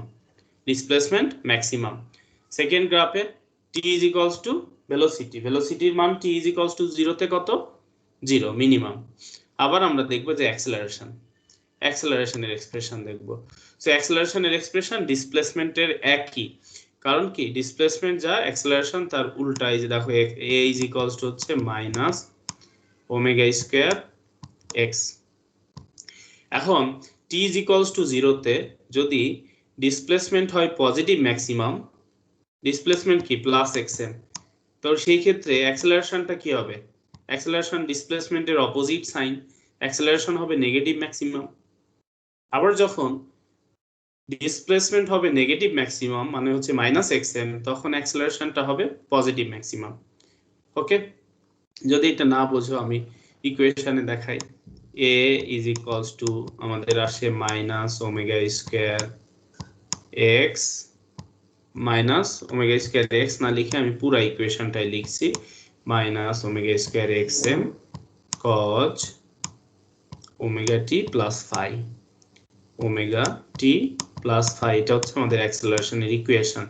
displacement maximum. Second গ্রাফে t is equals to velocity, ভেলোসিটির মান t ইজ ইকুয়ালস টু 0 তে কত? 0 মিনিমাম। আবার আমরা দেখব যে অ্যাক্সেলারেশনের এক্সপ্রেশন দেখব। সো অ্যাক্সেলারেশনের এক্সপ্রেশন ডিসপ্লেসমেন্টের একই, কারণ কি ডিসপ্লেসমেন্ট যা অ্যাক্সেলারেশন তার উল্টা। এই যে দেখো a ইজ ইকুয়ালস টু হচ্ছে মাইনাস ওমেগা স্কয়ার x। এখন t ইজ ইকুয়ালস টু 0 তে যদি ডিসপ্লেসমেন্ট হয় পজিটিভ ম্যাক্সিমাম, ডিসপ্লেসমেন্ট কি প্লাস xm, তো সেই ক্ষেত্রে অ্যাক্সেলারেশনটা কি হবে? অ্যাক্সেলারেশন ডিসপ্লেসমেন্টের অপোজিট সাইন, অ্যাক্সেলারেশন হবে নেগেটিভ ম্যাক্সিমাম। আবার যখন ডিসপ্লেসমেন্ট হবে নেগেটিভ ম্যাক্সিমাম মানে হচ্ছে মাইনাস xm, তখন অ্যাক্সেলারেশনটা হবে পজিটিভ ম্যাক্সিমাম। ওকে, যদি এটা না বোঝো আমি ইকুয়েশনে দেখাই। a ইজ ইকুয়ালস টু আমাদের আসে minus omega square x minus omega square x না লিখে আমি পুরো ইকুয়েশনটাই লিখছি minus omega square x m cos omega টি প্লাস ফাই ওমেগা টি প্লাস ফাই এটা হচ্ছে আমাদের অ্যাক্সেলারেশনের ইকুয়েশন।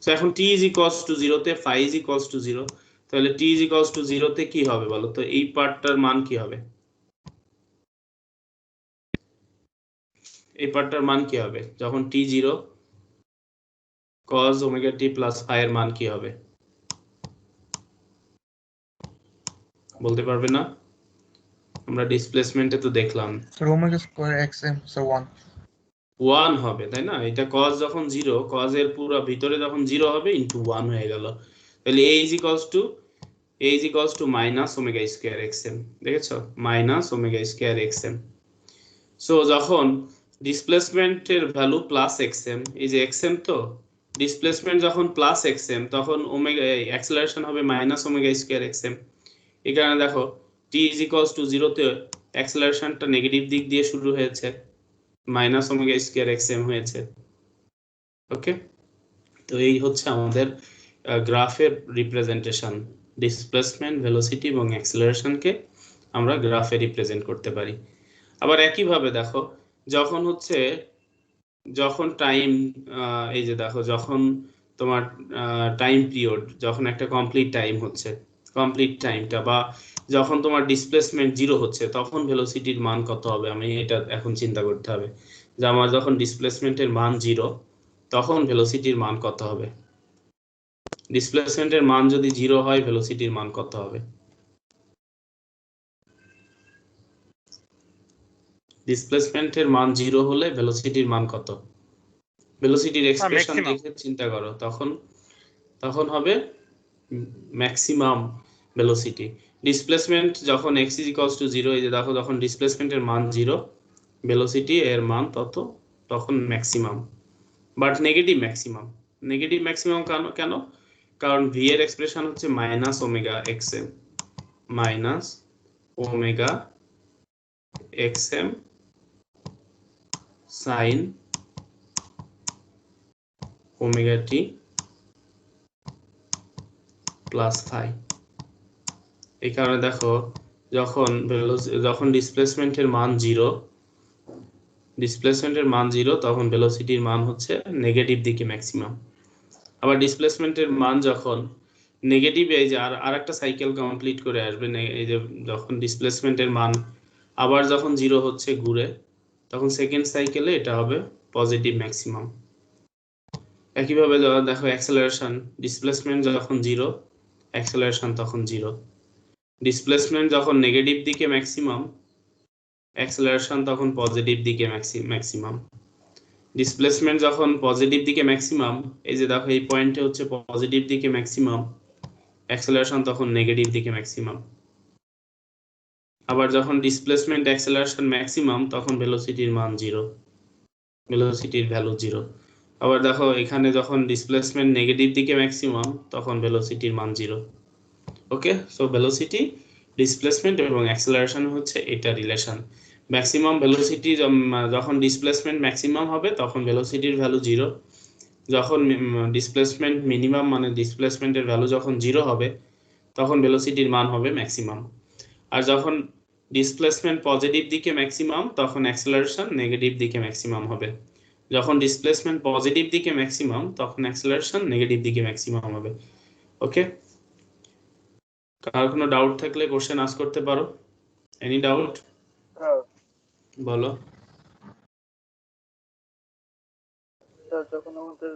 সো এখন t ইজ ইকুয়ালস টু 0 তে ফাই ইজ ইকুয়ালস টু 0, তাহলে t ইজ ইকুয়ালস টু 0 তে কি হবে বলো তো? এই পার্টটার মান কি হবে? এই পার্টটার মান কি হবে যখন t 0? cos omega t plus phi এর মান কি হবে বলতে পারবে না? আমরা ডিসপ্লেসমেন্টে তো দেখলাম sir omega square xm sir 1 হবে, তাই না? এটা cos যখন 0, cos এর পুরো ভিতরে যখন 0 হবে ইনটু 1 হয়ে গেল। তাহলে a is equals two minus omega square xm, দেখেছো? Minus omega square xm। So যখন ডিসপ্লেসমেন্টের ভ্যালু প্লাস xm, এই যে xm তো ডিসপ্লেসমেন্ট যখন প্লাস xm তখন ওমেগা অ্যাক্সেলারেশন হবে মাইনাস ওমেগা স্কয়ার xm। এই কারণে দেখো t ইজ ইকুয়ালস টু 0 তে অ্যাক্সেলারেশনটা নেগেটিভ দিক দিয়ে শুরু হয়েছে, মাইনাস ওমেগা স্কয়ার xm হয়েছে। ওকে, তো এই হচ্ছে আমাদের গ্রাফের রিপ্রেজেন্টেশন। ডিসপ্লেসমেন্ট, ভেলোসিটি এবং অ্যাক্সেলারেশনকে আমরা গ্রাফে রিপ্রেজেন্ট করতে পারি। আবার একইভাবে দেখো যখন টাইম, এই যে দেখো যখন তোমার টাইম পিরিয়ড, যখন একটা কমপ্লিট টাইম হচ্ছে, কমপ্লিট টাইমটা, বা যখন তোমার ডিসপ্লেসমেন্ট 0 হচ্ছে তখন ভেলোসিটির মান কত হবে? আমি এটা এখন চিন্তা করতে হবে যে আমার যখন ডিসপ্লেসমেন্টের মান 0 তখন ভেলোসিটির মান কত হবে। ডিসপ্লেসমেন্টের মান যদি 0 হয় ভেলোসিটির মান কত হবে? ডিসপ্লেসমেন্টের মান 0 হলে ভেলোসিটির মান কত? ভেলোসিটির এক্সপ্রেশন দেখে চিন্তা করো, তখন হবে ম্যাক্সিমাম ভেলোসিটি। ডিসপ্লেসমেন্ট যখন x ইজ ইকুয়ালস টু 0, এই যে দেখো যখন ডিসপ্লেসমেন্টের মান 0 ভেলোসিটি এর মান তখন maximum, but negative maximum. Negative maximum কেন? কারণ v এর এক্সপ্রেশন হচ্ছে minus omega xm, minus omega xm sine omega টি প্লাস ফাই। এই কারণে দেখো যখন ডিসপ্লেসমেন্টের মান 0 তখন ভেলোসিটির মান হচ্ছে নেগেটিভ দিকে ম্যাক্সিমাম। আবার ডিসপ্লেসমেন্টের মান যখন নেগেটিভ, এই যে আর একটা সাইকেল কমপ্লিট করে আসবে, এই যে যখন ডিসপ্লেসমেন্টের মান আবার যখন 0 হচ্ছে ঘুরে, তখন সেকেন্ড সাইকেলে এটা হবে পজিটিভ ম্যাক্সিমাম। একইভাবে দেখো অ্যাক্সেলারেশন, ডিসপ্লেসমেন্ট যখন 0 অ্যাক্সেলারেশন তখন 0। ডিসপ্লেসমেন্ট যখন নেগেটিভ দিকে ম্যাক্সিমাম, অ্যাক্সেলারেশন তখন পজিটিভ দিকে ম্যাক্সিমাম। ডিসপ্লেসমেন্ট যখন পজিটিভ দিকে ম্যাক্সিমাম, এই যে দেখো এই পয়েন্টে হচ্ছে পজিটিভ দিকে ম্যাক্সিমাম, অ্যাক্সেলারেশন তখন নেগেটিভ দিকে ম্যাক্সিমাম। আবার যখন ডিসপ্লেসমেন্ট অ্যাক্সেলারেশন ম্যাক্সিমাম তখন ভেলোসিটির মান 0, ভেলোসিটির ভ্যালু 0। আবার দেখো এখানে যখন ডিসপ্লেসমেন্ট নেগেটিভ দিকে ম্যাক্সিমাম তখন ভেলোসিটির মান 0। ওকে, সো ভেলোসিটি, ডিসপ্লেসমেন্ট এবং অ্যাক্সেলারেশন হচ্ছে এটা রিলেশন। ম্যাক্সিমাম ভেলোসিটি যখন ডিসপ্লেসমেন্ট ম্যাক্সিমাম হবে তখন ভেলোসিটির ভ্যালু 0, যখন ডিসপ্লেসমেন্ট মিনিমাম মানে ডিসপ্লেসমেন্টের ভ্যালু যখন 0 হবে তখন ভেলোসিটির মান হবে ম্যাক্সিমাম। আর যখন ডিসপ্লেসমেন্ট পজিটিভ দিকে ম্যাক্সিমাম তখন অ্যাক্সেলারেশন নেগেটিভ দিকে ম্যাক্সিমাম হবে। যখন ডিসপ্লেসমেন্ট পজিটিভ দিকে ম্যাক্সিমাম তখন অ্যাক্সেলারেশন নেগেটিভ দিকে ম্যাক্সিমাম হবে। ওকে, কার কোনো ডাউট থাকলে কোশ্চেন আস্ক করতে পারো। এনি ডাউট বলো। স্যার যখন আমাদের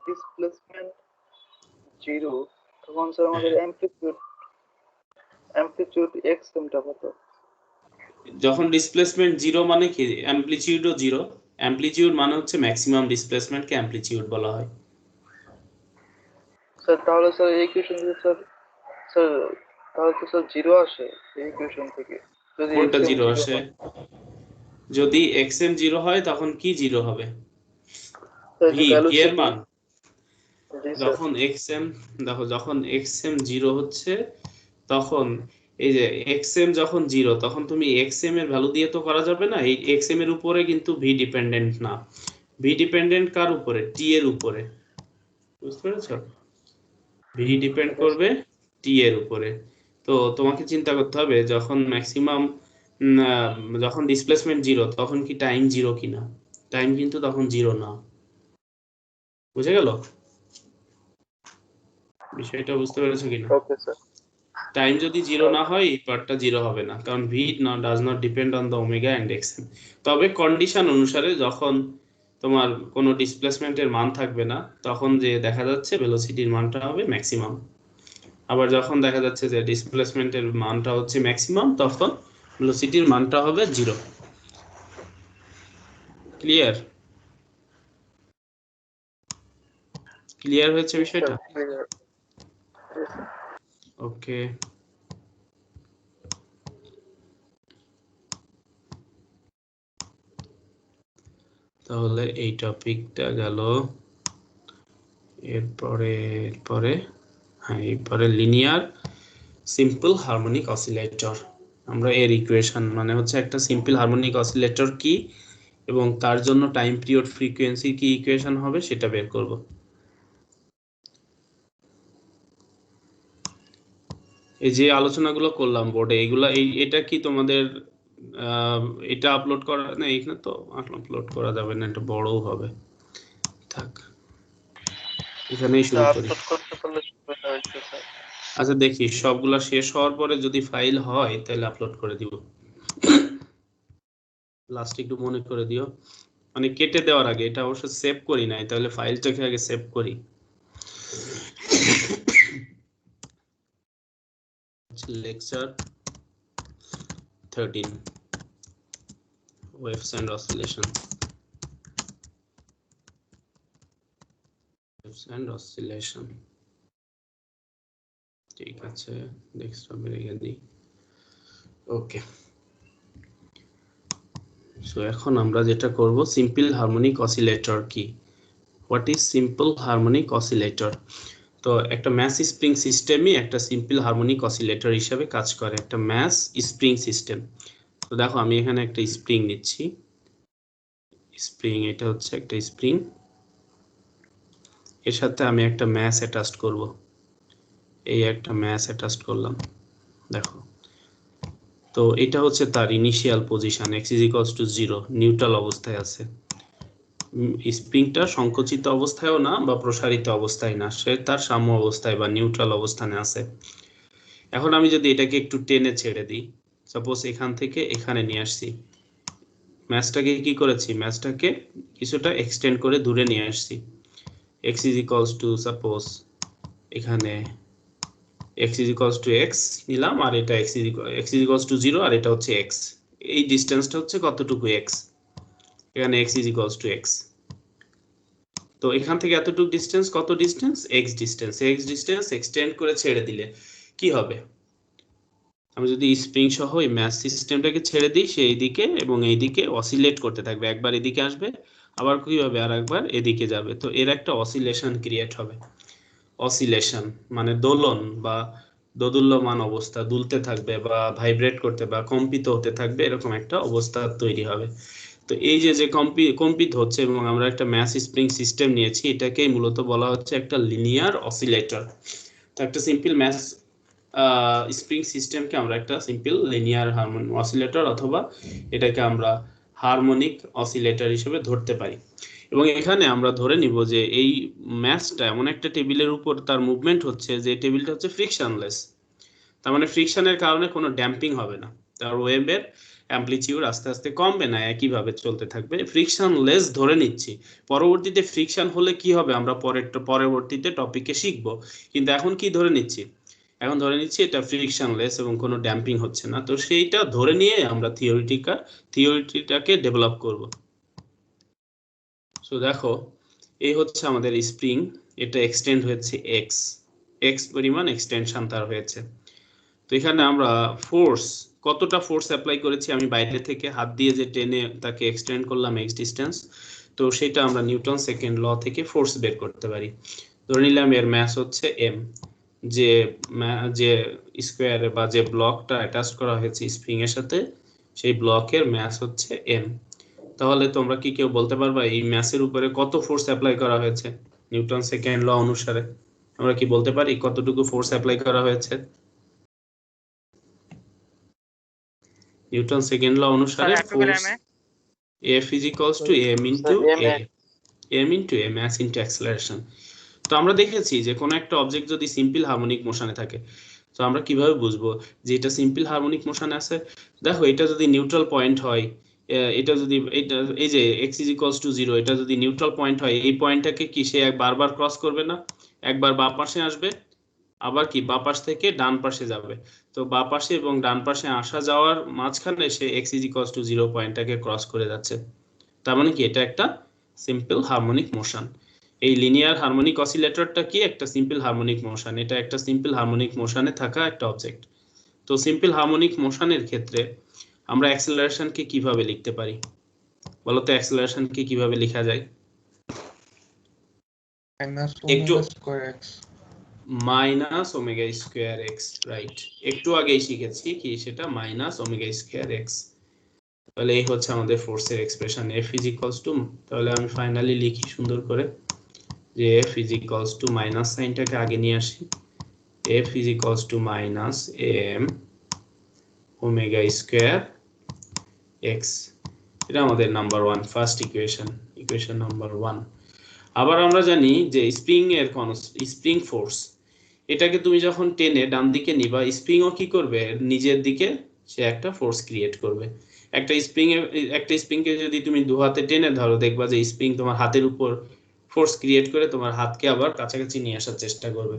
ডিসপ্লেসমেন্ট 0 তখন স্যার আমাদের অ্যামপ্লিটিউড xm টা কত? যখন ডিসপ্লেসমেন্ট 0 মানে কি? অ্যামপ্লিটিউডও 0। অ্যামপ্লিটিউড মানে হচ্ছে ম্যাক্সিমাম ডিসপ্লেসমেন্টকে অ্যামপ্লিটিউড বলা হয়। স্যার তাহলে স্যার এই ইকুয়েশন থেকে স্যার তাহলে তো স্যার 0 আসে এই ইকুয়েশন থেকে। যদি কোনটা xm 0 আসে? যদি xm 0 হয় তখন কি 0 হবে? v এর মান। যখন xm, দেখো যখন xm 0 হচ্ছে তখন এই যে xm যখন 0 তখন তুমি xm এর ভ্যালু দিয়ে তো করা যাবে না, এই xm এর উপরে কিন্তু v ডিপেন্ডেন্ট না, v ডিপেন্ডেন্ট কার উপরে, t এর উপরে, বুঝতে পেরেছো? v ডিপেন্ড করবে t এর উপরে। তো তোমাকে চিন্তা করতে হবে যখন ম্যাক্সিমাম যখন ডিসপ্লেসমেন্ট 0 তখন কি টাইম 0 কিনা, টাইম কিন্তু তখন 0 না, বুঝে গেল বিষয়টা, বুঝতে পেরেছো কিনা? Okay sir. টাইম যদি 0 না হয় এই পার্টটা 0 হবে না, কারণ v does not depend on the omega and xm। তবে কন্ডিশন অনুসারে যখন তোমার কোনো ডিসপ্লেসমেন্টের মান থাকবে না তখন যে দেখা যাচ্ছে ভেলোসিটির মানটা হবে ম্যাক্সিমাম, আবার যখন দেখা যাচ্ছে যে ডিসপ্লেসমেন্টের মানটা হচ্ছে ম্যাক্সিমাম তখন ভেলোসিটির মানটা হবে 0। ক্লিয়ার? ক্লিয়ার হয়েছে বিষয়টা? ওকে, তাহলে এই টপিকটা গেল। এরপরে হ্যাঁ, এরপরে লিনিয়ার সিম্পল হারমোনিক অসিলেটর। আমরা এর ইকুয়েশন মানে হচ্ছে একটা সিম্পল হারমোনিক অসিলেটর কি এবং তার জন্য টাইম পিরিয়ড ফ্রিকোয়েন্সি কি ইকুয়েশন হবে সেটা বের করব। এই যে আলোচনাগুলো করলাম বোর্ডে, এগুলা এটা কি তোমাদের এটা আপলোড করা না, এখানে তো আপলোড করা যাবে না, এটা বড়ও হবে, থাক এখানেই শুরু করি। আপলোড করতে পারলে সুবিধা হইতো স্যার। আচ্ছা দেখি সবগুলা শেষ হওয়ার পরে যদি ফাইল হয় তাহলে আপলোড করে দিব। লাস্ট একটু মনে করে দিও, মানে কেটে দেওয়ার আগে, এটা অবশ্য সেভ করি নাই, তাহলে ফাইলটাকে আগে সেভ করি। Lecture 13 waves and oscillation, waves and oscillation, ঠিক আছে ডেস্কটপে রেখে দিই। ওকে, সো এখন আমরা যেটা করব, সিম্পল হারমোনিক অসিলেটর কি, what is simple harmonic oscillator. তো একটা ম্যাস স্প্রিং সিস্টেমই একটা সিম্পল হারমোনিক অসিলেটর হিসেবে কাজ করে, একটা ম্যাস স্প্রিং সিস্টেম। তো দেখো আমি এখানে একটা স্প্রিং নিচ্ছি, স্প্রিং, এটা হচ্ছে একটা স্প্রিং, এর সাথে আমি একটা ম্যাস অ্যাটাচ করব, এই একটা ম্যাস অ্যাটাচ করলাম, দেখো। তো এটা হচ্ছে তার ইনিশিয়াল পজিশন, x = 0, নিউট্রাল অবস্থায় আছে। স্প্রিংটা সংকুচিত অবস্থায়ও না বা প্রসারিত অবস্থায় না, সে তার সাম্য অবস্থায় বা নিউট্রাল অবস্থানে আছে। এখন আমি যদি এটাকে একটু টেনে ছেড়ে দিই, সাপোজ এখান থেকে এখানে নিয়ে আসছি, ম্যাচটাকে কি করেছি, ম্যাচটাকে কিছুটা এক্সটেন্ড করে দূরে নিয়ে আসছি, x = সাপোজ এখানে x = x নিলাম, আর এটা x = 0 আর এটা হচ্ছে x, এই ডিসটেন্সটা হচ্ছে কতটুকু, x, এখানে x = x। তো এখান থেকে এতটুকু ডিসটেন্স, কত ডিসটেন্স, x ডিসটেন্স এক্সটেন্ড করে ছেড়ে দিলে কি হবে, আমি যদি স্প্রিং সহ এই ম্যাস সিস্টেমটাকে ছেড়ে দিই সেই দিকে এবং এই দিকে অসিলেট করতে থাকবে, একবার এদিকে আসবে আবার কি হবে আর একবার এদিকে যাবে, তো এর একটা অসিলেশন ক্রিয়েট হবে। অসিলেশন মানে দোলন বা দোদুল্যমান অবস্থা, দুলতে থাকবে বা ভাইব্রেট করতে বা কম্পিত হতে থাকবে, এরকম একটা অবস্থা তৈরি হবে। তো এই যে কম্পিত হচ্ছে এবং আমরা একটা ম্যাস স্প্রিং সিস্টেম নিয়েছি, এটাকেই মূলত বলা হচ্ছে একটা লিনিয়ার অসিলেটর। তো একটা সিম্পল ম্যাস স্প্রিং সিস্টেমকে আমরা একটা সিম্পল লিনিয়ার হারমোনিক অসিলেটর অথবা এটাকে আমরা হারমোনিক অসিলেটর হিসেবে ধরতে পারি। এবং এখানে আমরা ধরে নিব যে এই ম্যাসটা এমন একটা টেবিলের উপর তার মুভমেন্ট হচ্ছে যে টেবিলটা হচ্ছে ফ্রিকশনলেস, তার মানে ফ্রিকশনের কারণে কোনো ড্যাম্পিং হবে না, তার ওয়েভের অ্যামপ্লিটিউড আস্তে আস্তে কমবে না, একইভাবে চলতে থাকবে, ফ্রিকশনলেস ধরে নিচ্ছি। পরবর্তীতে ফ্রিকশন হলে কি হবে আমরা পরবর্তীতে টপিকে শিখবো, কিন্তু এখন কি ধরে নিচ্ছি, এখন ধরে নিচ্ছি এটা ফ্রিকশনলেস এবং কোনো ড্যাম্পিং হচ্ছে না। তো সেইটা ধরে নিয়ে আমরা থিওরিটাকে ডেভেলপ করব। সো দেখো এই হচ্ছে আমাদের স্প্রিং, এটা এক্সটেন্ড হয়েছে x পরিমাণ এক্সটেনশন তার হয়েছে। তো এখানে আমরা ফোর্স, কতটা ফোর্স অ্যাপ্লাই করেছি, আমি বাইরে থেকে হাত দিয়ে যে টেনে তাকে এক্সটেন্ড করলাম x ডিসটেন্স, তো সেটা আমরা নিউটন সেকেন্ড ল থেকে ফোর্স বের করতে পারি। ধরে নিলাম এর ম্যাস হচ্ছে m, যে যে স্কোয়ারে বা যে ব্লকটা অ্যাটাচ করা হয়েছে স্প্রিং এর সাথে সেই ব্লকের ম্যাস হচ্ছে এম। তাহলে তোমরা কি কেউ বলতে পারবা এই ম্যাসের উপরে কত ফোর্স অ্যাপ্লাই করা হয়েছে? নিউটন সেকেন্ড ল অনুসারে আমরা কি বলতে পারি কতটুকু ফোর্স অ্যাপ্লাই করা হয়েছে? নিউটন সেকেন্ড ল অনুসারে force F is equals to m into m into a mass into acceleration। তো আমরা দেখেছি যে কোনো একটা অবজেক্ট যদি সিম্পল হারমোনিক মোশনে থাকে তো আমরা কিভাবে বুঝবো যে এটা সিম্পল হারমোনিক মোশনে আছে? দেখো এটা যদি নিউট্রাল পয়েন্ট হয়, এটা যদি এটা এই যে x is equals to 0 এটা যদি নিউট্রাল পয়েন্ট হয় এই পয়েন্টটাকে কি সে বারবার ক্রস করবে না? একবার বাম পাশে আসবে আবার কি বাম পাশ থেকে ডান পাশে যাবে। তো বাম পাশে এবং ডান পাশে আসা যাওয়ার মাঝখানে সে x is equals to 0 পয়েন্টটাকে ক্রস করে যাচ্ছে। তার মানে কি এটা একটা সিম্পল হারমোনিক মোশন। এই লিনিয়ার হারমোনিক অসিলেটরটা কি একটা সিম্পল হারমোনিক মোশন, এটা একটা সিম্পল হারমোনিক মোশনে থাকা একটা অবজেক্ট। তো সিম্পল হারমোনিক মোশনের ক্ষেত্রে আমরা অ্যাক্সেলারেশনকে কিভাবে লিখতে পারি বলো তো? অ্যাক্সেলারেশনকে কিভাবে লেখা যায়? একটু minus omega square x, right. একটু আগেই শিখেছি কি সেটা মাইনাস ওমেগা স্কোয়ার এক্স। তাহলে এই হচ্ছে আমাদের ফোর্সের expression F is equals to, তাহলে আমি ফাইনালি লিখি সুন্দর করে যে F is equals to minus সাইনটাকে আগে নিয়ে আসি, F is equals to minus m omega square x. এটা আমাদের নাম্বার 1 ফার্স্ট ইকুয়েশন নাম্বার 1। আবার আমরা জানি যে স্প্রিং এর স্প্রিং ফোর্স, এটাকে তুমি যখন টেনে ডান দিকে নিবা স্প্রিংও কি করবে নিজের দিকে সে একটা ফোর্স ক্রিয়েট করবে। একটা স্প্রিংকে যদি তুমি দু হাতে টেনে ধরো দেখবা যে স্প্রিং তোমার হাতের উপর ফোর্স ক্রিয়েট করে তোমার হাতকে আবার কাছাকাছি নিয়ে আসার চেষ্টা করবে।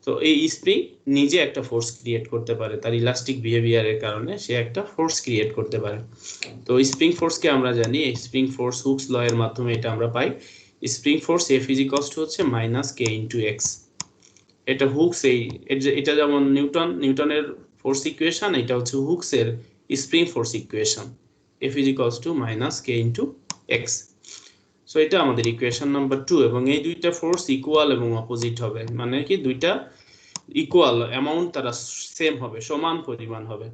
তো এই স্প্রিং নিজে একটা ফোর্স ক্রিয়েট করতে পারে, তার ইলাস্টিক বিহেভিয়ারের কারণে সে একটা ফোর্স ক্রিয়েট করতে পারে। তো স্প্রিং ফোর্সকে আমরা জানি স্প্রিং ফোর্স হুকস ল এর মাধ্যমে এটা আমরা পাই। Spring force F is equals to হচ্ছে মাইনাস k into x। এটা হুকস এটা যেমন নিউটনের ফোর্স ইকুয়েশন, এটা হচ্ছে হুকস এর spring force equation F is equals to minus k into x। So এটা আমাদের ইকুয়েশন নাম্বার 2 এবং এই দুইটা ফোর্স ইকুয়াল এবং অপোজিট হবে, মানে কি দুইটা ইকুয়াল অ্যামাউন্ট তারা সেম হবে, সমান পরিমাণ হবে।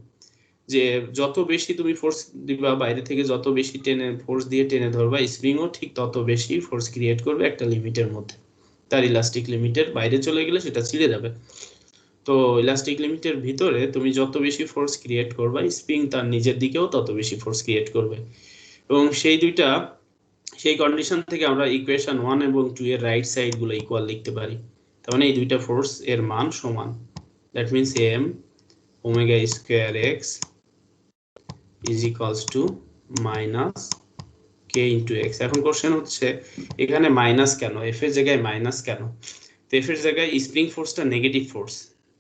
যে যত বেশি তুমি ফোর্স দিবা বাইরে থেকে, যত বেশি ফোর্স দিয়ে টেনে ধরবা স্প্রিংও ঠিক তত বেশি ফোর্স ক্রিয়েট করবে একটা লিমিটের মধ্যে। তার ইলাস্টিক লিমিটের বাইরে চলে গেলে সেটা ছিঁড়ে যাবে। তো ইলাস্টিক লিমিটের ভিতরে তুমি যত বেশি ফোর্স ক্রিয়েট করবা স্প্রিং তার নিজের দিকেও তত বেশি ফোর্স ক্রিয়েট করবে। এবং সেই কন্ডিশন থেকে আমরা ইকুয়েশন 1 এবং 2 এর রাইট সাইড গুলো ইকুয়াল লিখতে পারি। তার মানে এই দুইটা ফোর্স এর মান সমান। That means m omega square x is equals to minus k into x। এখন কোশ্চেন হচ্ছে এখানে মাইনাস কেন, f এর জায়গায় মাইনাস কেন? তো f এর জায়গায় স্প্রিং ফোর্সটা নেগেটিভ ফোর্স,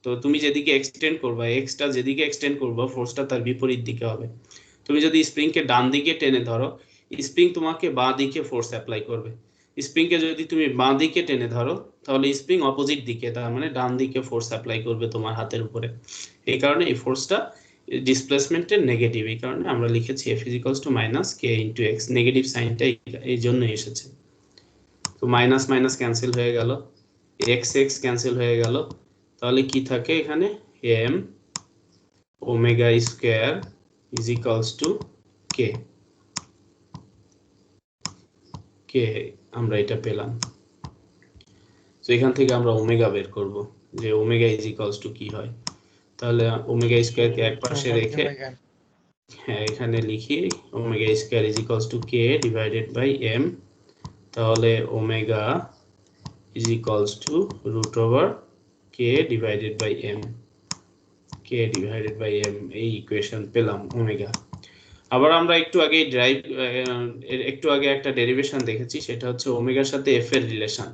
তো তুমি যেদিকে এক্সটেন্ড করবা এক্সটা যেদিকে এক্সটেন্ড করবা ফোর্সটা তার বিপরীত দিকে হবে। তুমি যদি স্প্রিংকে ডান দিকে টেনে ধরো স্প্রিং তোমাকে বাঁ দিকে ফোর্স অ্যাপ্লাই করবে। স্প্রিংকে যদি তুমি বাঁ দিকে টেনে ধরো তাহলে স্প্রিং অপোজিট দিকে, তার মানে ডান দিকে ফোর্স অ্যাপ্লাই করবে তোমার হাতের উপরে। এই কারণে এই ফোর্সটা ডিসপ্লেসমেন্টের নেগেটিভ, এই কারণে আমরা লিখেছি F is equals to minus k into x। Negative সাইনটা এই জন্য এসেছে। তো মাইনাস মাইনাস ক্যান্সেল হয়ে গেল, x x ক্যান্সেল হয়ে গেল, তাহলে কি থাকে এখানে m omega square is equals to k। আমরা এটা পেলাম। তো এখান থেকে আমরা ওমেগা বের করব যে ওমেগা is equals to কি হয়। তাহলে ওমেগা স্কয়ারকে এক পাশে রেখে হ্যাঁ এখানে লিখি omega square is equals to k divided by m। তাহলে omega is equals to root over k divided by m, k divided by m এই ইকুয়েশন পেলাম ওমেগা। আবার আমরা একটু আগে একটা ডেরিভেশন দেখেছি, সেটা হচ্ছে ওমেগার সাথে f এর রিলেশন।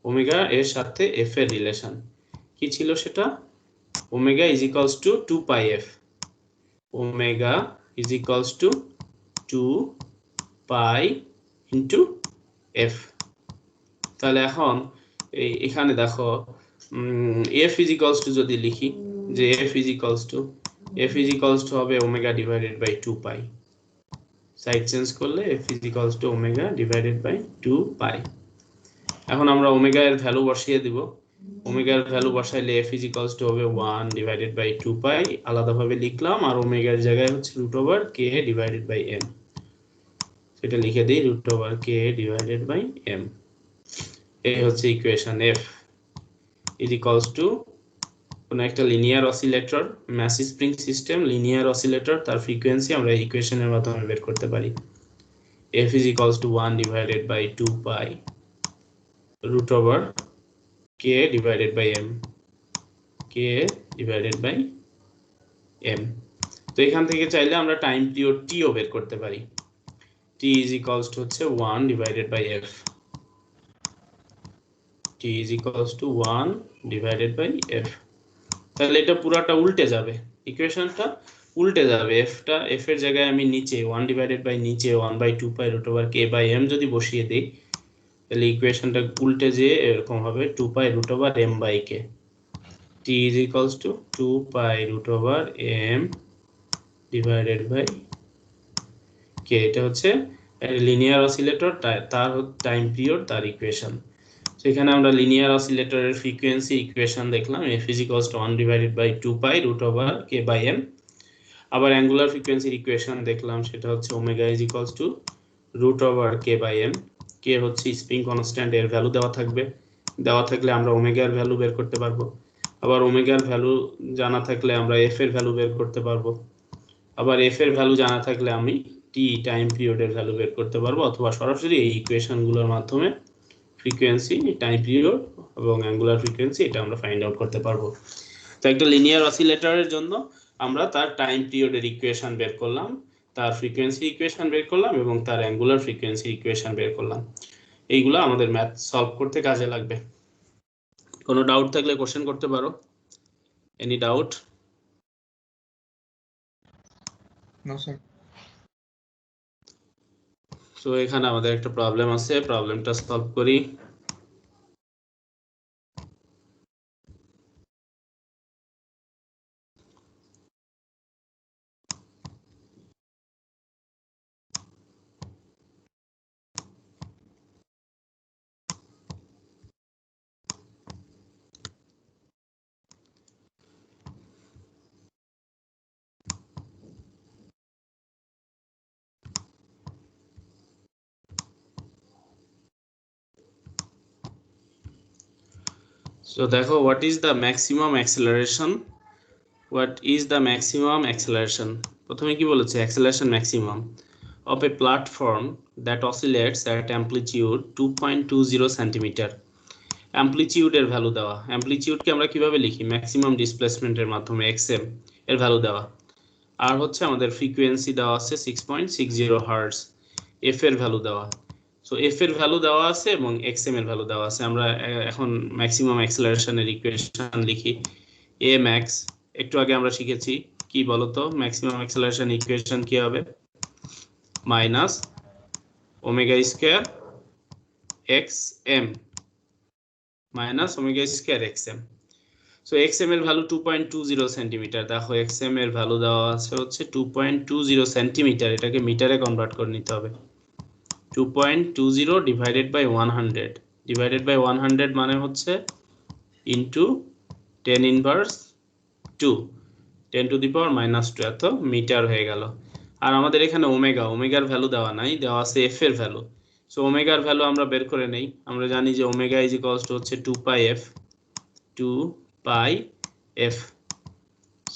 ওমেগা এর সাথে f এর রিলেশন কি ছিল সেটা? Omega is equals to 2 pi f। Omega is equals to 2 pi into f। তাহলে এখন এখানে দেখো f is equals to যদি লিখি যে f is equals to হবে omega divided by 2 pi. Side change করলে f is equals to omega divided by 2 pi. এখন আমরা ওমেগা এর ভ্যালু বসিয়ে দিব। ওমেগার ভ্যালু বসাইলে f ইজ ইকুয়ালস টু হবে 1 ডিভাইডেড বাই 2 পাই, আলাদাভাবে লিখলাম, আর ওমেগার জায়গায় হচ্ছে root over k divided by m, সেটা লিখে দিই root over k divided by m। এই হচ্ছে equation f is equals to কোন একটা linear oscillator, massy spring system linear oscillator, তার ফ্রিকোয়েন্সি আমরা ইকুয়েশনের মাধ্যমে বের করতে পারি। f is equals to 1 divided by 2 pi root over k divided by m, k divided by m। তো এখান থেকে চাইলে আমরা টাইম পিরিয়ড t ও বের করতে পারি। t is equals to হচ্ছে 1 divided by f, t is equals to 1 divided by f। তাহলে এটা পুরাটা উল্টে যাবে, ইকুয়েশনটা উল্টে যাবে, f এর জায়গায় আমি নিচে 1 ডিভাইডেড বাই নিচে 1/2 pi root over k by m যদি বসিয়ে দেই, তাহলে ইকুয়েশনটা উল্টে যেয়ে এরকম হবে 2 pi root over m by k, t is equals to 2 pi root over m divided by k। এটা হচ্ছে লিনিয়ার অসিলেটর, তার টাইম পিরিয়ড, তার ইকুয়েশন। সেখানে আমরা লিনিয়ার অসিলেটরের ফ্রিকোয়েন্সি ইকুয়েশন দেখলাম, f is equals to 1 divided by 2 pi root over k by m। আবার অ্যাঙ্গুলার ফ্রিকোয়েন্সির ইকুয়েশন দেখলাম, সেটা হচ্ছে omega is equals to root over k by m। k হচ্ছে স্প্রিং কনস্ট্যান্ট, এর ভ্যালু দেওয়া থাকবে, দেওয়া থাকলে আমরা ওমেগার ভ্যালু বের করতে পারবো। আবার ওমেগার ভ্যালু জানা থাকলে আমরা f এর ভ্যালু বের করতে পারবো। আবার f এর ভ্যালু জানা থাকলে আমি t টাইম পিরিয়ডের ভ্যালু বের করতে পারবো, অথবা সরাসরি এই ইকুয়েশনগুলোর মাধ্যমে ফ্রিকোয়েন্সি, টাইম পিরিয়ড এবং অ্যাঙ্গুলার ফ্রিকোয়েন্সি এটা আমরা ফাইন্ড আউট করতে পারবো। তো একটা লিনিয়ার অসিলেটরের জন্য আমরা তার টাইম পিরিয়ডের ইকুয়েশন বের করলাম, তার ফ্রিকোয়েন্সি ইকুয়েশন বের করলাম এবং তার অ্যাঙ্গুলার ফ্রিকোয়েন্সি ইকুয়েশন বের করলাম। এইগুলো আমাদের ম্যাথ সলভ করতে কাজে লাগবে। কোনো ডাউট থাকলে কোশ্চেন করতে পারো। Any doubt? No sir. তো এখানে আমাদের একটা প্রবলেম আছে, প্রবলেমটা সলভ করি। So দেখো, what is the maximum acceleration? What is the maximum acceleration? প্রথমে কি বলেছে? acceleration maximum of a platform that oscillates at amplitude 2.20 centimeter। amplitude এর ভ্যালু দেওয়া, amplitude কে আমরা কিভাবে লিখি? maximum displacement এর মাধ্যমে xm এর ভ্যালু দেওয়া, আর হচ্ছে আমাদের ফ্রিকোয়েন্সি দেওয়া আছে 6.60 হার্টজ, f এর ভ্যালু দেওয়া। সো f এর ভ্যালু দেওয়া আছে এবং xm এর ভ্যালু দেওয়া আছে। আমরা এখন ম্যাক্সিমাম অ্যাক্সেলারেশনের ইকুয়েশন লিখি। a max, একটু আগে আমরা শিখেছি, কি বলতো ম্যাক্সিমাম অ্যাক্সেলারেশন ইকুয়েশন কি হবে? Minus omega square xm minus omega square xm। So xm এর ভ্যালু 2.20 সেন্টিমিটার। দেখো xm এর ভ্যালু দেওয়া আছে হচ্ছে 2.20 সেন্টিমিটার, এটাকে মিটারে কনভার্ট করে নিতে হবে। 2.20 ডিভাইডেড বাই 100, ডিভাইডেড বাই 100 মানে হচ্ছে ইনটু 10 ইনভার্স 2, 10 টু দি পাওয়ার -2, এত মিটার হয়ে গেল। আর আমাদের এখানে ওমেগার ভ্যালু দেওয়া নাই, দেওয়া আছে f এর ভ্যালু। সো ওমেগার ভ্যালু আমরা বের করে নেই। আমরা জানি যে ওমেগা ইজ ইকুয়ালস টু হচ্ছে 2 পাই f।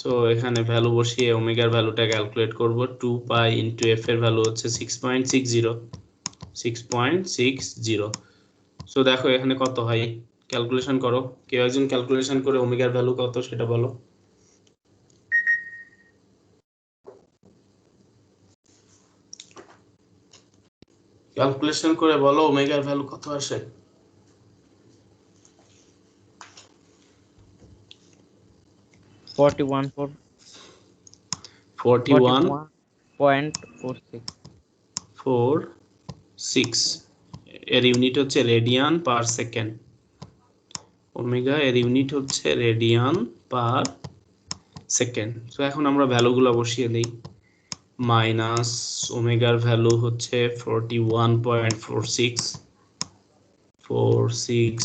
সো এখানে ভ্যালু বসিয়ে ওমেগার ভ্যালুটা ক্যালকুলেট করব। 2 পাই ইনটু f এর ভ্যালু হচ্ছে 6.60। সো দেখো এখানে কত হয়, ক্যালকুলেশন করো। কেউ একজন ক্যালকুলেশন করে ওমেগার ভ্যালু কত সেটা বলো। ক্যালকুলেশন করে বলো ওমেগার ভ্যালু কত আসে। 41.46 এর ইউনিট হচ্ছে রেডিয়ান পার সেকেন্ড। ওমেগা এর ইউনিট হচ্ছে রেডিয়ান পার সেকেন্ড। তো এখন আমরা ভ্যালুগুলো বসিয়ে দেই। মাইনাস ওমেগার ভ্যালু হচ্ছে 41.46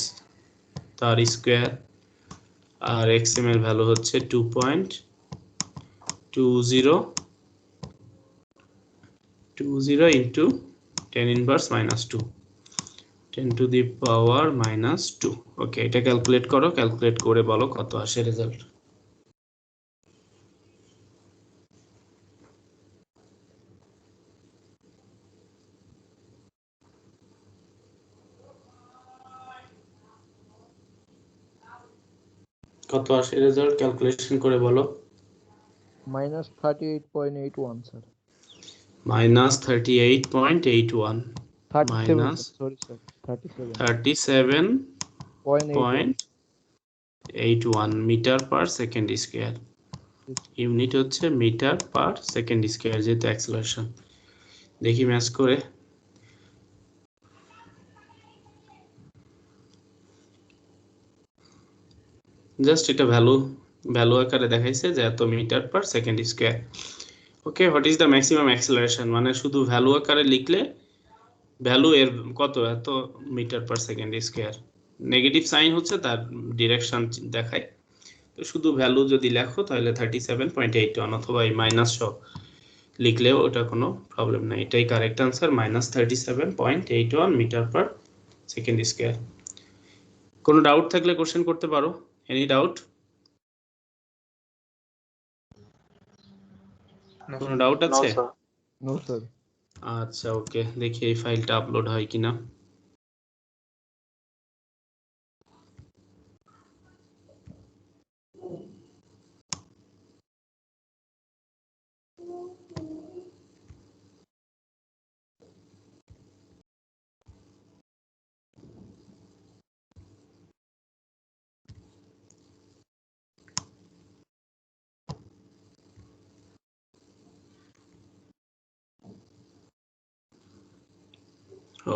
তার স্কোয়ার, আর xm এর ভ্যালু হচ্ছে 2.20 into 10 inverse minus 2, 10 to the power minus 2। ওকে, এটা ক্যালকুলেট করো, ক্যালকুলেট করে বলো কত আসে রেজাল্ট। কত আসে রেজাল্ট ক্যালকুলেশন করে বলো। minus 38.81 sir. Minus 38.81 37 minus sir. Sorry sir, 37. 37.81 metre per second square. Unit হচ্ছে মিটার পার সেকেন্ড স্কয়ার, যেহেতু অ্যাক্সেলারেশন। দেখি ম্যাচ করে। জাস্ট এটা ভ্যালু আকারে দেখাইছে যে এত metre per second square. Okay, what is the maximum acceleration, মানে শুধু ভ্যালু আকারে লিখলে ভ্যালু এর কত, এত metre per second square. Negative sign হচ্ছে তার ডিরেকশন দেখায়। তো শুধু ভ্যালু যদি লেখো তাহলে 37.81 অথবা এই মাইনাস সহ লিখলেও ওটা কোনো প্রবলেম নাই। এটাই correct answer, minus 37.81 metre per second square. কোনো ডাউট থাকলে কোশ্চেন করতে পারো। Any doubt? কোনো ডাউট নো আছে? স্যার। No sir. আচ্ছা, ওকে, দেখি এই ফাইলটা আপলোড হয় কিনা।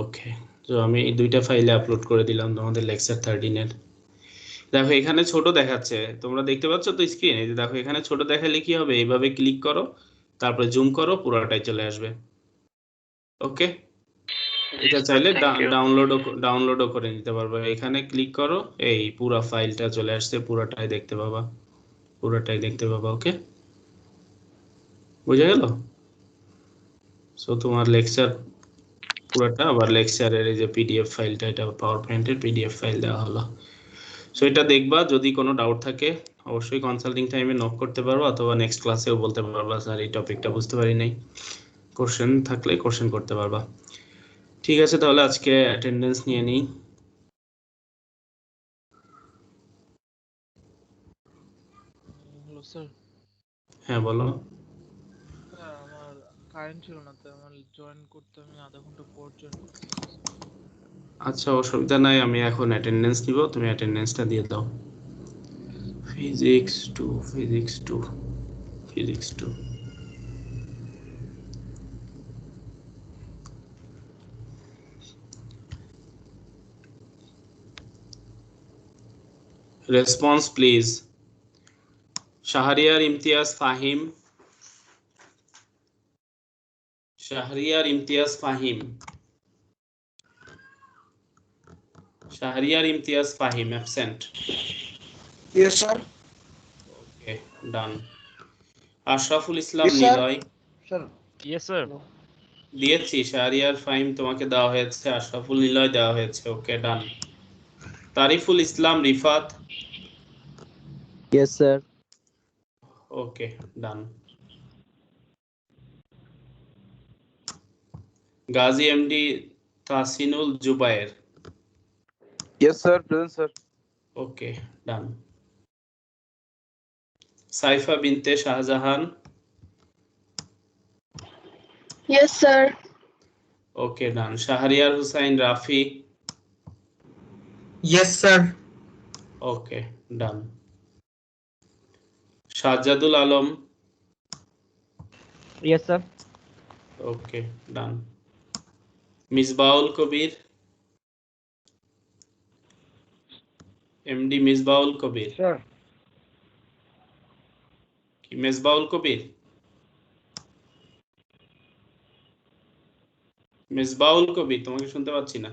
ওকে, তো আমি এই দুইটা ফাইলে আপলোড করে দিলাম তোমাদের লেকচার 13 এর। দেখো এখানে ছোট দেখাচ্ছে, তোমরা দেখতে পাচ্ছ তো স্ক্রিনে? যে দেখো এখানে ছোট দেখালে কি হবে, এইভাবে ক্লিক করো, তারপরে জুম করো, পুরোটাই চলে আসবে। ওকে, এটা চাইলে ডাউনলোডও করে নিতে পারবে। এখানে ক্লিক করো, এই পুরো ফাইলটা চলে আসছে, পুরোটাই দেখতে পাবা, পুরোটাই দেখতে পাবা। ওকে, বুঝা গেল? সো তোমার লেকচার পুরোটা, আবার লেকচারের এই যে পিডিএফ ফাইলটা, এটা পাওয়ার পয়েন্টের পিডিএফ ফাইল দেওয়া হলো। সো এটা দেখবা, যদি কোনো ডাউট থাকে অবশ্যই কনসাল্টিং টাইমে নক করতে পারবো, অথবা নেক্সট ক্লাসেও বলতে পারবা স্যার এই টপিকটা বুঝতে পারি নাই। কোশ্চেন থাকলে কোশ্চেন করতে পারবা। ঠিক আছে, তাহলে আজকে অ্যাটেন্ডেন্স নিয়ে নিই। Hello sir. হ্যাঁ বলো। স্যার আমার কারেন্ট ছিল না, তাই আমার জয়েন করতে আমি আধা ঘন্টা পর জয়েন করতে। আচ্ছা, অসুবিধা নাই, আমি এখন অ্যাটেন্ডেন্স নিব, তুমি অ্যাটেন্ডেন্সটা দিয়ে দাও। Physics 2, physics 2, physics 2। Response please. Shahriar Imtiaz Fahim, Shahriar Imtiaz Fahim, Shahriar Imtiaz Fahim absent. Yes, sir. Okay, done. Ashraful Islam Yes, sir. Niloy Sir. Yes sir. দিয়েছি, শাহরিয়ার ফাহিম তোমাকে দেওয়া হয়েছে, আশরাফুল নিলয় দেওয়া হয়েছে। Okay, done. Tariful Islam Rifat, Yes sir. Okay, done. Gazi MD Tasinul Jubayer, Yes, sir. Present, sir. Okay, done. Saifa Binte Shahjahan, Yes, sir. Okay, done. Shahriar Hussain Rafi, Yes, sir. Okay, done. Sajjadul Alam, Yes sir. Okay, done. Misbaul Kabir, MD Misbaul Kabir, Sir. কি মিসবাউল কবির? মিসবাউল কবির, তোমাকে শুনতে পাচ্ছি না,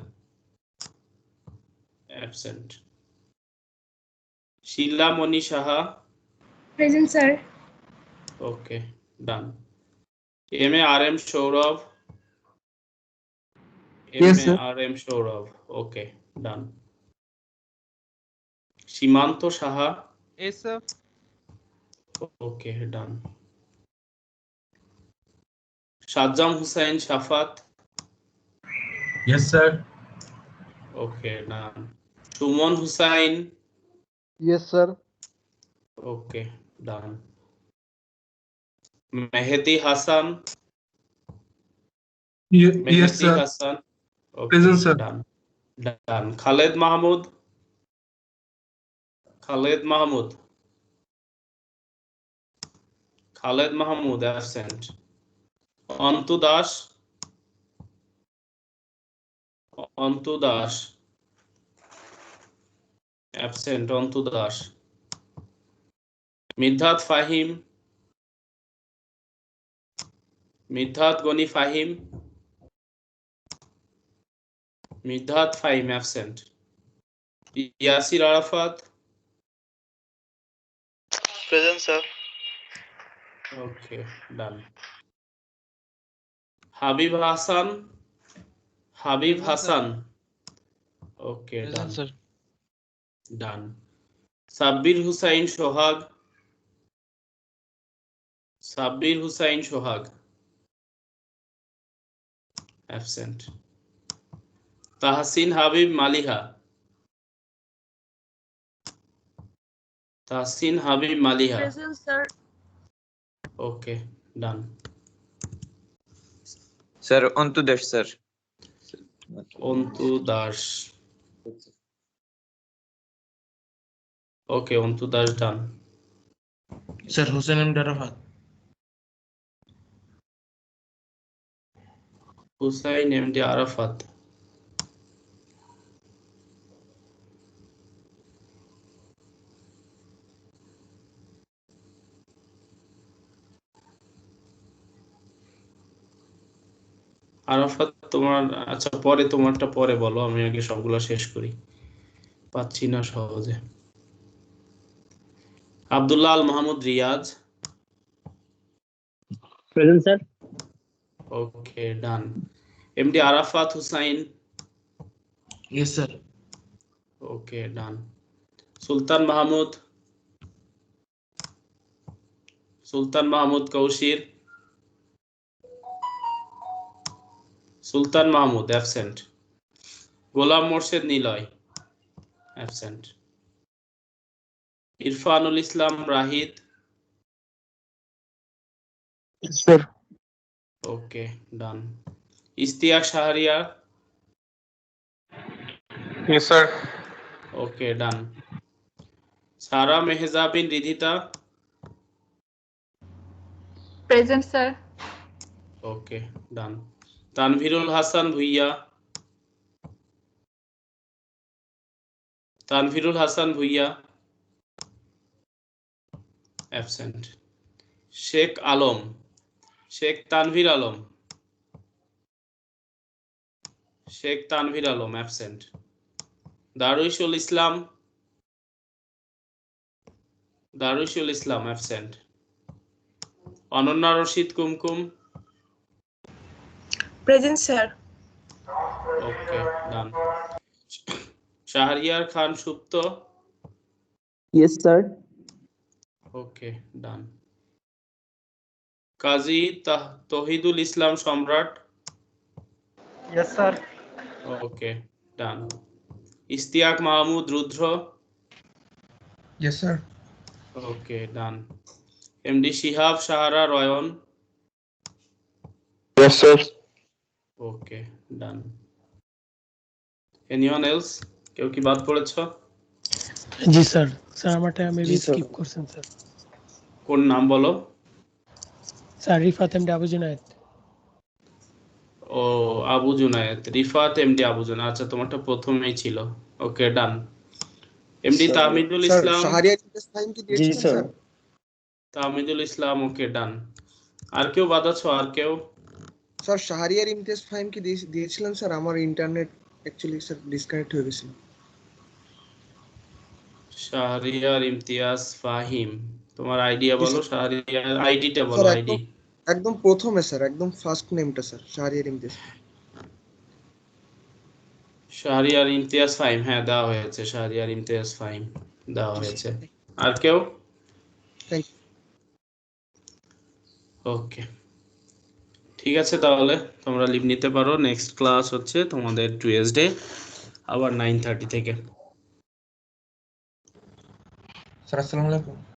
absent. Shila Moni Saha. Present, sir. Okay, done. M A R M Sourav. Yes, sir. MARM Sourav. Okay, done. Shimanto Saha. Yes, sir. Okay, done. Sajjam Hussain Shafat. Yes, sir. Okay, done. Sumon Hussain. Yes, sir. Okay, done. Mehedi Hasan. Yes, Mehedi sir. Hasan. Okay, Present, sir. Done. Done. Khaled Mahmud. Khaled Mahmud. Khaled Mahmud absent. Antu Das. Antu Das absent. Antu Das. Middhat Fahim. মিদ্ধাত Gani Fahim. Middhat Fahim absent. Yasir Arafat. Present sir. Okay, done. Habib Hasan. Habib Hasan. Okay, done. Present, sir. Done. Sabbir Hussain Sohag. Sabbir Hussain Sohag absent. Tahsin Habib Maliha. Tahsin Habib Maliha. Present, sir. Okay, done. Sir Antu Das sir. Antu Das. Okay, Antu Das done. Sir Hussein M. Darafat. Hussain MD Arafat. Arafat তোমার, আচ্ছা পরে তোমারটা পরে বলো, আমি আগে সবগুলা শেষ করি, পাচ্ছি না সহজে। Abdullah Al Mahmud Riaz. Present, sir. Okay, done. MD Arafat Hussain. Yes, sir. Okay, done. Sultan Mahmud. Sultan Mahmud Kaushir. Sultan Mahmud absent. Golam Morshed Niloy absent. Irfanul Islam Rahid. Yes, sir. Okay, done. Istiaq Shahriar. Yes, sir. Okay, done. Sara Mehjabin Ridhita. Present, sir. Okay, done. Tanvirul Hasan Bhuiyan. Tanvirul Hasan Bhuiyan absent. Sheikh Alam. Sheikh Tanvir Alam. Sheikh Tanvir Alam absent. Darwishul Islam. দারুইশুল ইসলাম অ্যাবসেন্ট। অনন্যা রশিদ কুমকুম। Present, sir. Okay, done. Shahriar খান সুপ্ত। Yes, sir. ওকে, ডান। কাজী তহিদুল ইসলাম Samrat. Yes, sir. Okay, done. Istiaq Mahmud Rudra. Yes, sir. Okay, done. MD Shihab Sahara Royon. Yes, sir. Okay, done. Anyone else? কেউ কি বাদ পড়েছ? জি স্যার। স্যার আমারটা মেবি জি, স্যার। স্কিপ করছেন স্যার। কোন নাম বলো? Sir Rifat MD Abu Junayed. ও, আবু জুনায়েদ। রিফাত এমডি আবু জুনায়েদ। আচ্ছা, তোমারটা প্রথমেই ছিল। Okay, done. MD Tahmidul Islam. জি, sir. Tahmidul Islam. Okay, done. আর কেউ বাদ আছো? আর কেউ? স্যার শাহরিয়ার ইমতিয়াজ ফাহিম কি দিয়েছিলেন স্যার? আমার ইন্টারনেট অ্যাকচুয়ালি স্যার ডিসকানেক্ট হয়ে গেছিল। শাহরিয়ার ইমতিয়াজ ফাহিম, তোমার আইডিয়া বলো, শাহরিয়ার আইডিটা বলো, স্যার আইডি। একদম প্রথমে স্যার, একদম ফার্স্ট নেমটা স্যার, শাহরিয়ার ইমতিয়াজ। শাহরিয়ার ইমতিয়াজ ফাহিম, হ্যাঁ দেওয়া হয়েছে, শাহরিয়ার ইমতিয়াজ ফাহিম দেওয়া হয়েছে। আর কেউ? Thank you. ওকে, ঠিক আছে, তাহলে তোমরা লিভ নিতে পারো। নেক্সট ক্লাস হচ্ছে তোমাদের টুয়েসডে, আবার 9:30 থেকে। স্যার আসসালামু আলাইকুম।